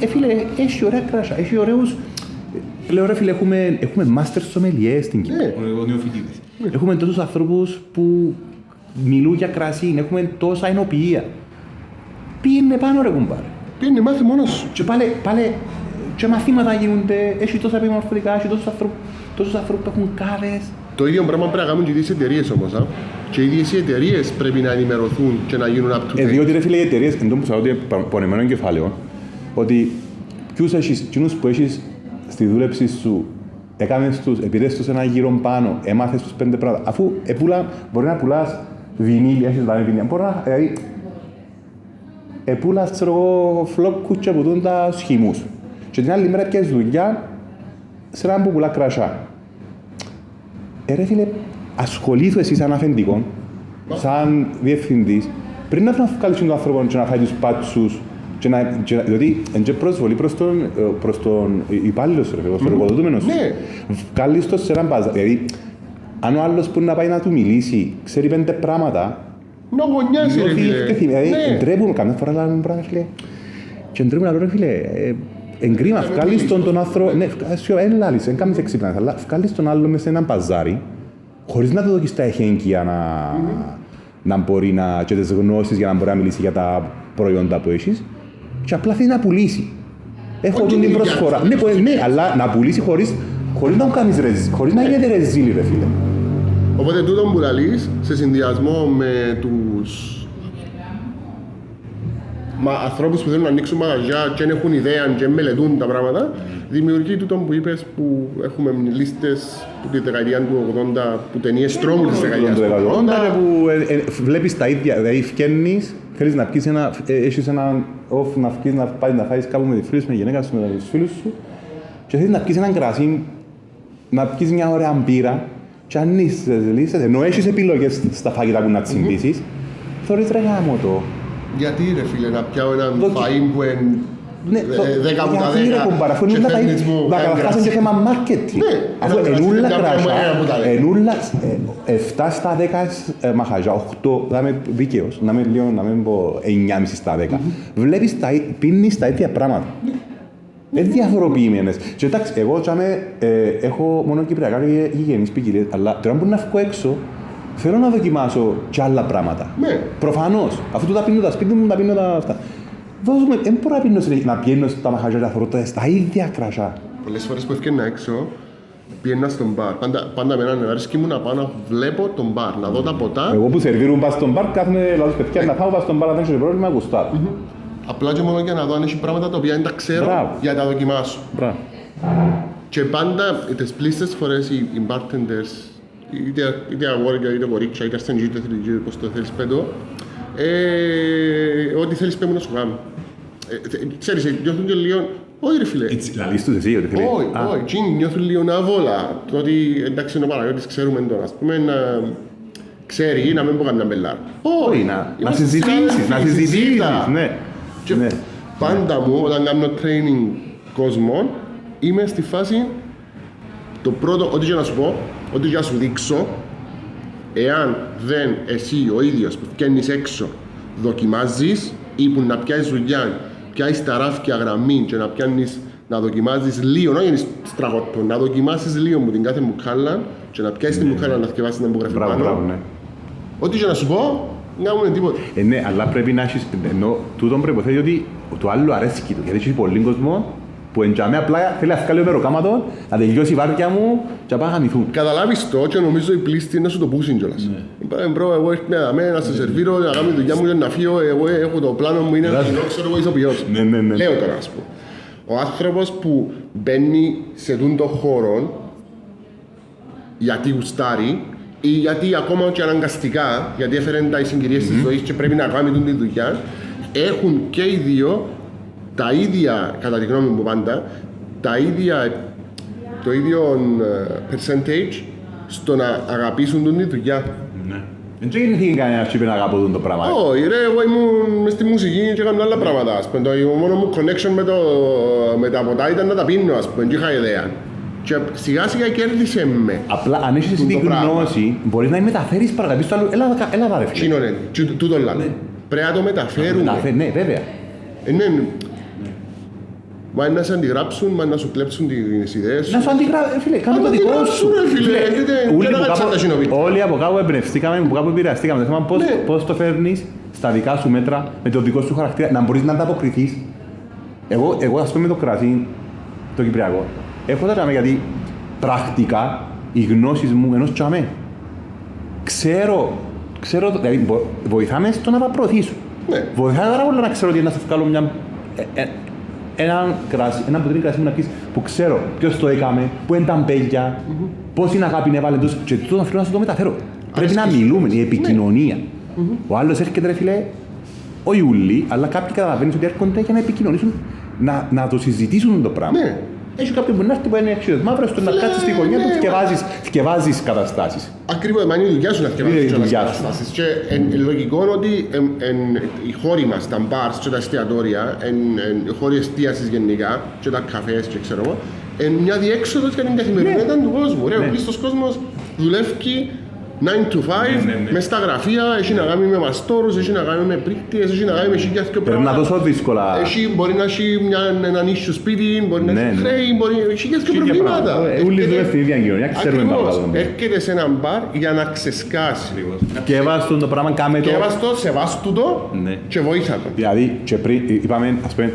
φίλε, έχει ωραία κράσια, έχει ωραίους. Λέω ρε φίλε, έχουμε μάστερ σομελιές στην Κύπρο, νεοφοιτήτες. Έχουμε τόσους ανθρώπους που μιλούν για κρασί, έχουμε τόσα ενοποιία. Πήγαινε πάνω ρε κουμπάρε. Πήγαινε μάθει μόνος σου. Και πάλι και μαθήματα γίνονται, έχει τόσα επιμορφωτικά, έχει τόσους ανθρώπους που έχουν κάρες. Το ίδιο πράγμα πρέπει να κάνουν και οι ίδιες εταιρείες όμως. Και οι ίδιες οι εταιρείες πρέπει να ενημερωθούν και να γίνουν up to date. Διότι ρε φίλε οι εταιρείες, εν τω που σας λέω ότι πονεμένο κεφάλαιο, ότι ποιους που έχεις στη δούλεψη σου, έκανες τους, επήρες τους ένα γύρο πάνω, έμαθες τους 5 πράγματα. Αφού μπορεί να πουλάς βινίλια, έχεις δάμε βινίλια, μπορεί να, δηλαδή, επούλας, ξέρω εγώ, φλοκκούτσια που δουν τα σχημούς. Και την άλλη μέρα πιάσεις δουλειά σε έναν που πουλά κρασιά. Ρε φίλε, ασχολήθου εσύ σαν αφεντικό, σαν διευθυντής, πριν να βγάλεις τον άνθρωπο και να φάει τους πάτσους, διότι είναι προσβολή προς τον υπάλληλο σου, προς τον εργοδοτούμενο σου. Βγάλεις το σε έναν μπάζα. Δηλαδή, αν ο άλλος που να πάει να του μιλήσει, ξέρει 5 πράγματα, να γωνιάσει ρε φίλε. Δηλαδή, εντρέπουμε, καμιά φορά λάβουμε πράγματα, φίλε. Και εντρέπουμε να λέω, φίλε, εγκρίμα, βγάλεις τον άνθρωπο, ναι, έλα λύσεις, δεν κάνεις εξυπνάς, αλλά βγάλεις τον άλλο μέσα σε έναν παζάρι, χωρίς να του δοκίσεις τα εχέγγυα να μπορεί να, και τις γνώσεις για να μπορεί να μιλήσει για τα προϊόντα που έχεις, και απλά θέλει να πουλήσει. Έχω την προσφορά. Ναι, αλλά να πουλήσει χωρίς να το κάνεις ρεζίλι, χωρίς να γίνεται ρεζίλι, ρε φίλε. Οπότε τούτο που λαλείς, σε συνδυασμό με τους ανθρώπους που θέλουν να ανοίξουν μαγαζιά και δεν έχουν ιδέα και μελετούν τα πράγματα, δημιουργεί τούτο που είπες που έχουμε λίστες που τη δεκαετία του 80, που ταινίες τρόμου της δεκαετίας του 80. Που βλέπεις τα ίδια, δηλαδή φκαίνεις, θέλεις να πεις έχεις έναν off να βγεις να πάει να φάεις κάπου με τη φίλη σου, με τη γυναίκα σου, με τους φίλους σου και θέλεις να πεις έναν κρασί, να πεις μια ωραία μπύρα και αν είσαι λίστες, ενώ έχεις επιλογές στα φαγητά που να τσιμπήσεις, θεωρείς ρε γάμο το. Γιατί ρε φίλε, να πιάω έναν φαΐν που είναι Ναι, 10 από τα 10 γιατί ρε κομπάρα, αφού ενούλα καταρχάς είναι και θέμα marketing. Αφού ενούλα κρασά, ενούλα 7 στα 10 μαχαζά, 8, θα είμαι δίκαιος, να μην πω 9,5 στα 10. Βλέπεις, πίνεις τα ίδια πράγματα. Είναι διαφοροποιημένες. Και εντάξει, εγώ έχω μόνο κυπριακά και γηγενείς ποικιλίες, αλλά τώρα που να βγω έξω, θέλω να δοκιμάσω και άλλα πράγματα. Ναι. Προφανώς, αφού του τα πίνω τα σπίτι μου, τα πίνω τα αυτά. Δώσουμε, δεν μπορώ να πιένω στα μαχαζιά να θωρώ στα ίδια κρασιά. Πολλές φορές που έφυγαινα έξω, πιένα στον μπαρ. Πάντα με έναν αρέσκει μου να πάω να βλέπω τον μπαρ, να δω τα ποτά. Εγώ που σερβίρουν πας στον μπαρ, κάθομαι λάθος παιδιά να φάω πας στον μπαρ, αν δεν έχει πρόβλημα, γουστάρω. Απλά και μόνο για να δω αν έχει πράγματα τα οποία δεν τα ξέρω για να τα δοκιμάσω. Μπράβο. Και πάντα τις πλήστες φορές οι bartenders, είτε αγόρια, είτε κορίτσια, είτε ασθενείς, είτε πώς το θέλεις πέτω, ό,τι θέλεις πρέπει να σου κάνω. Ξέρεις, νιώθουν και λίγο, όχι ρε φίλε. Λαλείς τους εσύ, ότι φίλε. Όχι, νιώθουν λίγο αβόλα. Το ότι εντάξει είναι ο Παναγιώτης, ξέρουμε τον, ας πούμε, να ξέρει να μην πω καμιά μπελάρα. Όχι, να συζητήσεις, ναι. Και πάντα μου, όταν κάνω training κόσμων, είμαι στη φάση το πρώτο, ό,τι και να σου πω, ό,τι και να σου δείξω, εάν δεν εσύ ο ίδιος που βγαίνεις έξω δοκιμάζεις ή που να πιάσεις δουλειά, πιάσεις τα ράφκια γραμμή και να δοκιμάζεις λίγο, όχι είναι στραγωτό, να δοκιμάσεις λίγο μου την κάθε μουκάλα και να πιάσεις την μουκάλα να θυκευάσεις την υπογραφή πάνω. Ό,τι και να σου πω, να μου είναι τίποτα. Ναι, αλλά πρέπει να έχεις, ενώ τούτον προϋποθέτει ότι το άλλο αρέσκει του, γιατί έχει πολύ κόσμο που εντιαμέ απλά θέλει να βγάλει ο μεροκάματο, να τελειώσει η βάρκια μου και να πάει να χαμηθούν. Καταλάβεις το και νομίζω οι πλήστοι να σου το πούσουν κιόλας. Μπρο, εγώ έρχομαι εδώ να σε σερβίρω, να κάνω τη δουλειά μου και να φύγω, εγώ έχω το πλάνο μου, είναι να ξέρω εγώ ηθοποιός. Λέω τώρα, ας πούμε. Ο άνθρωπος που μπαίνει σε τούν το χώρο γιατί γουστάρει ή γιατί ακόμα και αναγκαστικά, γιατί έφεραν τα συγκυρίες της ζωής και πρέπει να κάνουν τη δουλειά, έχουν και οι δύο τα ίδια, κατά τη γνώμη μου πάντα, το ίδιο percentage στο να αγαπήσουν τη δουλειά. Δεν γεννηθήκε κανένας και είπε να αγαπώ το πράγμα. Όχι ρε, εγώ ήμουν μες στη μουσική και έκανα άλλα πράγματα, ας πούμε. Το μόνο μου connection με τα ποτά ήταν να τα πίνω, ας πούμε, και είχα ιδέα. Και σιγά σιγά κέρδισε με. Απλά αν έχεις εσύ την γνώση, μπορείς να μεταφέρεις παρακαλώ στο άλλο, έλα δα ρε φίλε. Κοινωνέ, τούτο λάδι. Πρέπει να το μεταφέρουμε. Ναι, βέβαια. Μα να σε αντιγράψουν, μα να σου κλέψουν τις ιδέες σου. Να σου αντιγράψουν, φίλε, κάνε το δικό σου. Όλοι από κάπου εμπνευστήκαμε, από κάπου επηρεαστήκαμε. Το θέμα πώς το φέρνεις στα δικά σου μέτρα, με το δικό σου χαρακτήρα, να μπορείς να ανταποκριθείς. Εγώ ας πούμε με το κρασί, το κυπριακό, έχω τα τσάμε γιατί πρακτικά οι γνώσεις μου ενός τσάμε. Ξέρω, δηλαδή βοηθάμε στο να τα προωθήσω. Βοηθάμε πάρα πολύ να ξέρω ότι να σε βγάλω ένα ποτήρι κρασί μου να πεις που ξέρω ποιος το έκαμε, πού είναι τα μπέλια, πώς είναι αγάπη έβαλε τους και τούτο θέλω να σου το μεταφέρω. Πρέπει να μιλούμε, η επικοινωνία. Ο άλλος έρχεται ρε φίλε, όχι ούλοι, αλλά κάποιοι καταλαβαίνεις ότι έρχονται για να επικοινωνήσουν, να το συζητήσουν το πράγμα. Έχει κάποιον που να έρθει που είναι έξω μαύρος, να κάτσεις στη γωνιά του και βάζεις καταστάσεις. Ακριβώς, μα είναι η δουλειά σου να θυκευάζεις καταστάσεις. Και λογικό είναι ότι οι χώροι μας, τα μπαρς και τα εστιατόρια, οι χώροι εστίασης γενικά και τα καφές και ξέρω εγώ, είναι μια διέξοδος για την καθημερινότητα του κόσμου. Ο πλήστος κόσμος δουλεύει 9 to 5, μες στα γραφεία, έχει να κάνει με μαστόρους, έχει να κάνει με πρίκτες, έχει να κάνει με χιλιάδες και πράγματα. Πρέπει να τόσο δύσκολα. Μπορεί να έχει έναν ίσιο σπίτι, μπορεί να έχει χρέη, μπορεί να έχει χιλιάδες και προβλήματα. Όλοι δουλεύουν στην ίδια κοινωνία, ξέρουμε τα πράγματα. Έρχεται σε έναν μπαρ για να ξεσκάσει. Και έβαστο το πράγμα, κάμε το. Και έβαστο, σεβάστου το και βοήθα το. Δηλαδή, και πριν, είπαμε, ας πούμε,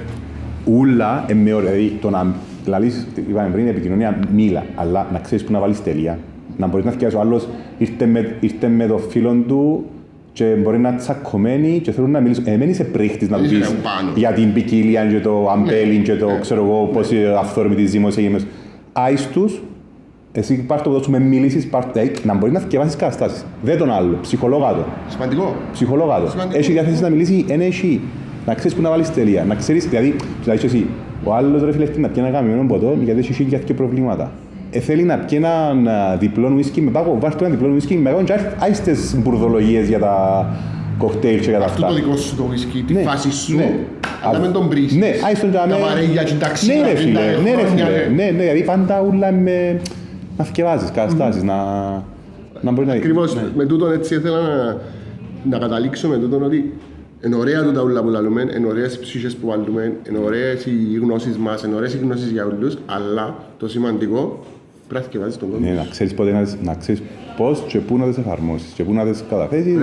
ούλα με ωραία, δηλαδή το να λαλείς, είπαμε πριν, επικοινωνία μίλα, αλλά να ξέρεις που να βάλεις τελεία. Να μπορείς να φτιάσεις ο άλλος ήρθε με το φίλον του και μπορεί να τσακωμένει και θέλουν να μιλήσουν. Εμέν είσαι πρίχτης να του πεις για την ποικιλία και το αμπέλιν και το ξέρω εγώ πώς αυθόρμητης ζήμος έγινες. Άις τους, εσύ πάρ' το που με μιλήσεις, να μπορείς να φτιάσεις καταστάσεις. Δεν τον άλλο, ψυχολόγα το. Σημαντικό. Ψυχολόγα το. Έχει διάθεση να μιλήσει, έχει. Να ξέρεις που να βάλεις τελεία. Να ξέρεις, δηλαδή, εσύ, ο άλλος ρε φίλε να πιένει ένα γαμιμένο ποτό γιατί έχει χίλια και προβλήματα. Θέλει να πιει έναν διπλό ουίσκι με πάγο, βάζει ένα διπλό ουίσκι με πάγο και άιστες μπουρδολογίες για τα κοκτέιλ και για τα αυτά. Αυτό το δικό σου το ουίσκι, τη φάση σου, Αλλά με τον πρίσεις. Ναι, άιστον και τα παρέγια και τα ξύλα. Ναι ρε φίλε, ναι, δηλαδή πάντα ούλα να θκευάζεις καταστάσεις, να μπορεί να... Ακριβώς, με τούτον έτσι ήθελα να καταλήξω με τούτον ότι είναι ωραία τα ούλα που λαλούμε, είναι ωραίες οι ψυχές που βάλουμε, είναι ωραίες οι γνώσεις μας, είναι ωραίες οι γνώσεις για όλους, αλλά το σημαντικό πρέπει να θκευάζεις τον κόσμο. Ναι, να ξέρεις πώς και πού να τις εφαρμόσεις και πού να τις καταθέσεις,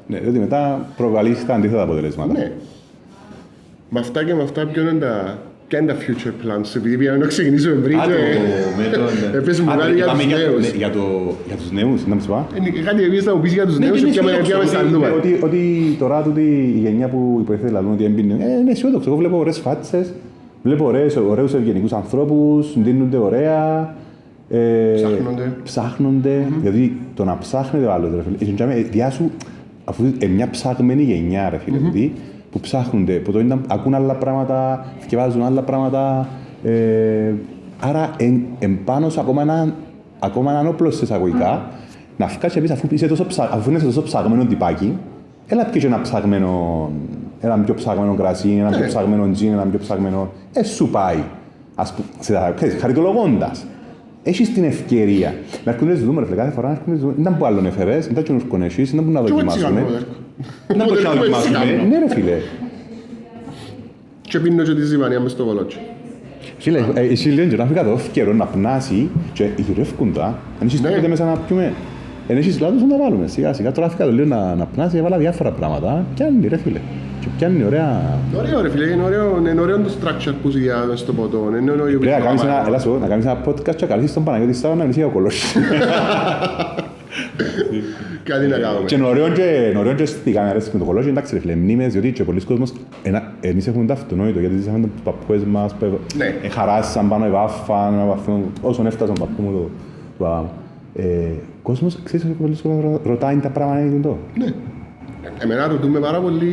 διότι μετά προβαλείς τα αντίθετα αποτελέσματα. Ναι. Με αυτά και με αυτά ποια είναι τα future plans, επειδή πήγαμε να ξεκινήσουμε πριν και έπαιζε μου κάτι για τους νέους. Για τους νέους, να μου σου πω. Κάτι επίσης να μου πεις για τους νέους και πήγαμε στα νούμερα. Ότι τώρα η γενιά που υποθέτει λαλούν ότι έμπινε, είναι αισιόδοξο. Εγώ βλέπω ωραίες φάτσες, βλέπω ωραίους ευγενικούς ανθρώπους, δίνονται ωραία. Ψάχνονται. Γιατί το να ψάχνετε ο άλλος, ρε φίλε, διάσου, αφού είναι μια ψαγμένη γενιά, ρε φίλε, που ψάχνονται, που ακούν άλλα πράγματα, θκευάζουν άλλα πράγματα. Άρα, επάνω σε ακόμα έναν όπλο σε εισαγωγικά, να φκάσει επίσης αφού είναι τόσο ψαγμένο τυπάκι, έλα πιει ένα πιο ψαγμένο κρασί, ένα πιο ψαγμένο τζιν, ένα πιο ψαγμένο. Σου πάει. Χαριτολογώντας. Έχεις την ευκαιρία να έρχονται στις δούμε, κάθε φορά να έρχονται στις δούμε. Δεν ήταν που άλλον εφερές, δεν ήταν και νουρκον εσείς, δεν ήταν που να δοκιμάσουμε. Δεν ήταν να δοκιμάσουμε. Ναι ρε φίλε. Και πίνω και τη ζυμανία μες στο κολότσι. Φίλε, εσύ λένε και να φύγα το καιρό να πνάσει και γυρεύκουν τα. Αν έχεις τίποτε μέσα να πιούμε. Εν έχεις λάθος να βάλουμε σιγά σιγά. Τώρα φύγα το λίγο να πνάσει, έβαλα διάφορα πράγματα. Πιάνει ρε φίλε. Και πιάνει ωραία. Ωραίο ρε φίλε, είναι ωραίο το structure που ζητιάζουν στο ποτό. Πρέπει να κάνεις ένα podcast και να καλύψεις τον Παναγιώτη Στάβα να μιλήσει για ο κολός. Κάτι να κάνουμε. Και είναι ωραίο και στη κάμερα με το κολός, εντάξει ρε φίλε, μνήμες, διότι και πολλοί κόσμος, εμείς έχουμε το αυτονόητο, γιατί ζήσαμε τους παππούες μας, χαράσαν πάνω η βάφα, όσον έφτασαν παππού μου το κόσμος, ξέρεις ότι πολλοί κόσμος ρωτάει τα πράγματα είναι το. Ναι. Εμένα ρωτούμε πάρα πολύ.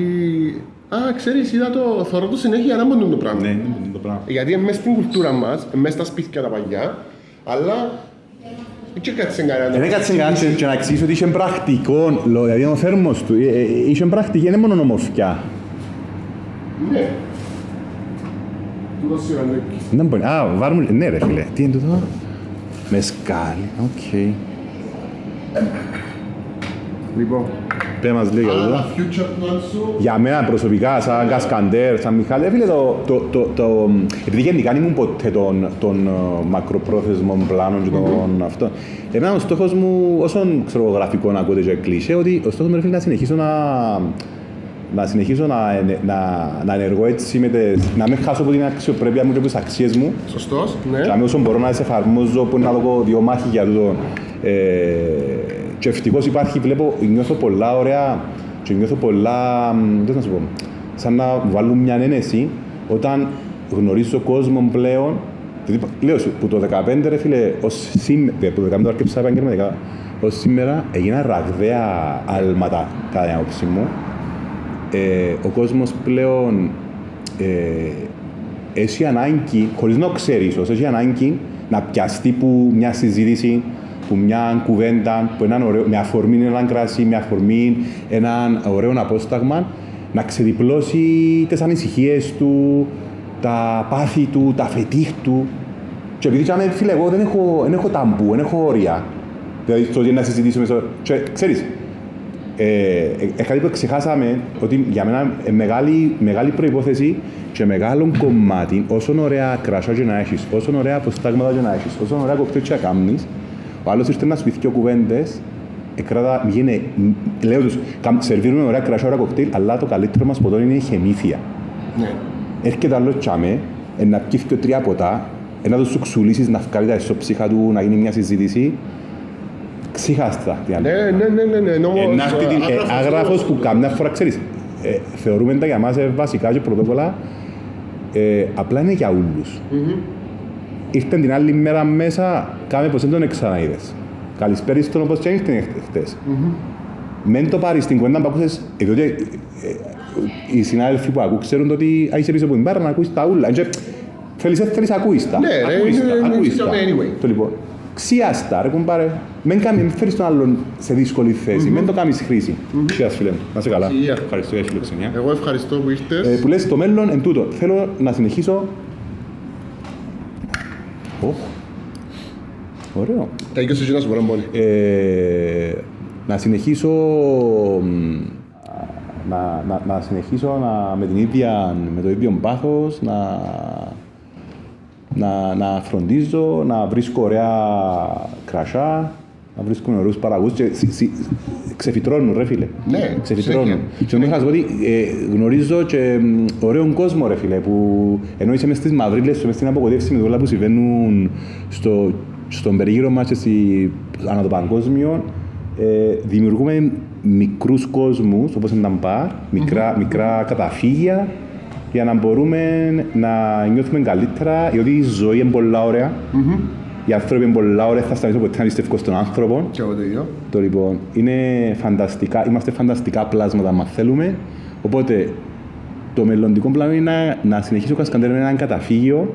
Ξέρεις, είδα το θωρώ το συνέχεια να μπουν το πράγμα. Ναι, το πράγμα. Γιατί είναι μέσα στην κουλτούρα μας, μέσα στα σπίτια τα παλιά, αλλά δεν κάτσε κανένα. Δεν κάτσε κανένα και να εξηγήσω ότι είχε πρακτικό, δηλαδή ο θέρμος του, είχε πρακτική, είναι μόνο ομορφιά. Ναι. Τούτο σημαντικό. Βάρουμε, ναι ρε φίλε, τι είναι τούτο. Μεσκάλι, οκ. Λοιπόν. Πες μας λίγα εδώ. Τα future plans σου. Για μένα προσωπικά, σαν Κασκαντέρ, σαν Μιχάλη, φίλε, επειδή γενικά ήμουν ποτέ των μακροπρόθεσμων πλάνων και των αυτών. Εμένα ο στόχος μου, όσον γραφικό να ακούτε και κλεισέ, ότι ο στόχος μου είναι να συνεχίσω να ενεργώ έτσι, να μην χάσω από την αξιοπρέπεια μου και από τις αξίες μου. Σωστός, ναι. Και όσο μπορώ να τις εφαρμόζω, που να δω δύο μάχη για τούτο. Και ευτυχώς υπάρχει, νιώθω πολλά ωραία και νιώθω πολλά, δεν να σου πω, σαν να βάλουν μια ένεση όταν γνωρίζω κόσμο πλέον. Λέω σου, που το 2015 ρε φίλε, που το 2015 άρκεψα επαγγελματικά, ως σήμερα έγιναν ραγδαία άλματα κατά την άποψη μου. Ο κόσμος πλέον έχει ανάγκη, χωρίς να ξέρει ίσως, έχει ανάγκη να πιαστεί που μια συζήτηση, που μια κουβέντα, που με αφορμή έναν κράσι, με αφορμή έναν ωραίο απόσταγμα, να ξεδιπλώσει τις ανησυχίες του, τα πάθη του, τα φετίχ του. Και επειδή φίλε, εγώ δεν έχω ταμπού, δεν έχω όρια. Δηλαδή, στο ότι να συζητήσουμε και ξέρεις, κάτι που ξεχάσαμε, ότι για μένα μεγάλη προϋπόθεση και μεγάλο κομμάτι, όσο ωραία κρασιά και να έχεις, όσο ωραία αποστάγματα και να έχεις, όσο ωραία κοκτέιλ και να κάνεις, ο άλλος ήρθε να σου πει δύο κουβέντες, λέω τους, σερβίρουμε ωραία κρασιά, ωραία κοκτέιλ, αλλά το καλύτερο μας ποτό είναι η χεμήθεια. Ναι. Έρχεται άλλος τσάμε, να πιει και τρία ποτά, να το σου ξουλήσεις, να βγάλει τα ισόψυχα του, να γίνει μια συζήτηση. Ξεχάστα. Ναι. Άγραφος που καμιά φορά ξέρεις, θεωρούμε τα για μας βασικά και πρωτόκολλα, απλά είναι για όλους. Ήρθαν την άλλη μέρα μέσα, κάμε πως δεν τον ξαναείδες. Καλησπέρισαι τον όπως και ήρθαν χτες. Μεν το πάρεις την κουβέντα που ακούσες, διότι οι συνάδελφοι που ακούν ξέρουν ότι είσαι πίσω από την μπάρα να ακούεις τα ούλα. Θέλεις ακούεις τα. Ναι, Το λοιπόν, ξιάστα ρε κουμπάρε. Μην φέρεις τον άλλον σε δύσκολη θέση, μην το κάνεις χρήση. Ξιάς φίλε μου, να είσαι καλά. Ευχαριστώ για φιλοξενία. Εγώ ευχαριστώ που ήρθες. Που λες το μέλλον εν τούτο. Θέλω να συνεχίσω. Ωραίο. Τα οίκες εσύ να σου πω πολύ. Να συνεχίσω να συνεχίσω με το ίδιο πάθος, να φροντίζω, να βρίσκω ωραία κρασιά, να βρίσκω ωραίους παραγωγούς και ξεφυτρώνουν ρε φίλε. Ναι, ξεφυτρώνουν. Και όμως θα σου πω ότι γνωρίζω και ωραίον κόσμο ρε φίλε, που ενώ είσαι μες στις μαυρίλες, μες στην απογοητεύση με όλα που συμβαίνουν στον περίγυρο μας και ανά το παγκόσμιο, δημιουργούμε μικρούς κόσμους, όπως είναι τα μπαρ, μικρά καταφύγια, για να μπορούμε να νιώθουμε καλύτερα, γιατί η ζωή είναι πολλά ωραία. Οι άνθρωποι είναι πολλά ωραία, θα σταματήσω ποτέ να πιστεύω στον άνθρωπο. Και εγώ το ίδιο. Το λοιπόν, είναι φανταστικά, είμαστε φανταστικά πλάσματα, αν θέλουμε. Οπότε, το μελλοντικό πλάνο είναι να συνεχίσω Κασκαντέρ με έναν καταφύγιο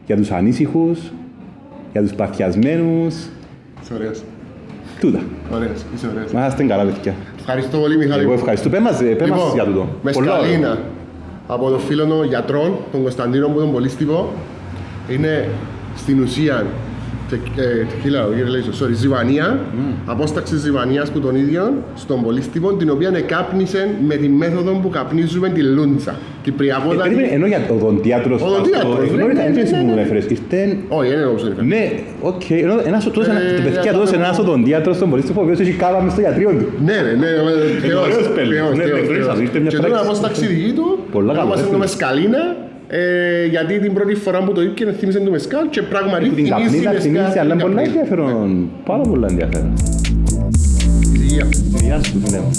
για τους ανήσυχους, για τους παθιασμένους. Είσαι ωραίος. Τούτα. Ωραίος, είσαι ωραίος. Να είστε καλά, παιδιά. Ευχαριστώ πολύ, Μιχάλη. Εγώ ευχαριστώ. Πες μας για τούτο. Με σκαλίνα από τον φίλο των γιατρών, τον Κωνσταντίνο που τον πολύστυπο, είναι στην ουσία ζυβανία, απόσταξη ζυβανίας που τον ίδιο στον πολύστυπο, την οποία εκάπνισε με τη μέθοδο που καπνίζουμε τη λούντσα. Κυπριακότα. Ενώ για ο οδοντίατρος. Ο οδοντίατρος. Δεν μου έφερες. Όχι, δεν είναι όπως έφερες. Ναι, οκ. Το παιδιά έδωσε ένας οδοντίατρος στον πολύστυπο, ο οποίος έχει κάβα μες στο γιατρείο του. Ναι, θεός. Και τώρα απόσταξη δική του, είμαστε με σκαλίνα. Γιατί την πρώτη φορά που το ήπιε θύμισε του μεσκάλ και πράγματι θυμίζει, αλλά πολλά ενδιαφέρον, πάρα πολλά ενδιαφέρον. Υγεία. Γεια σου, φίλε μου.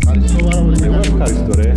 Ευχαριστώ πάρα πολύ. Εγώ ευχαριστώ ρε.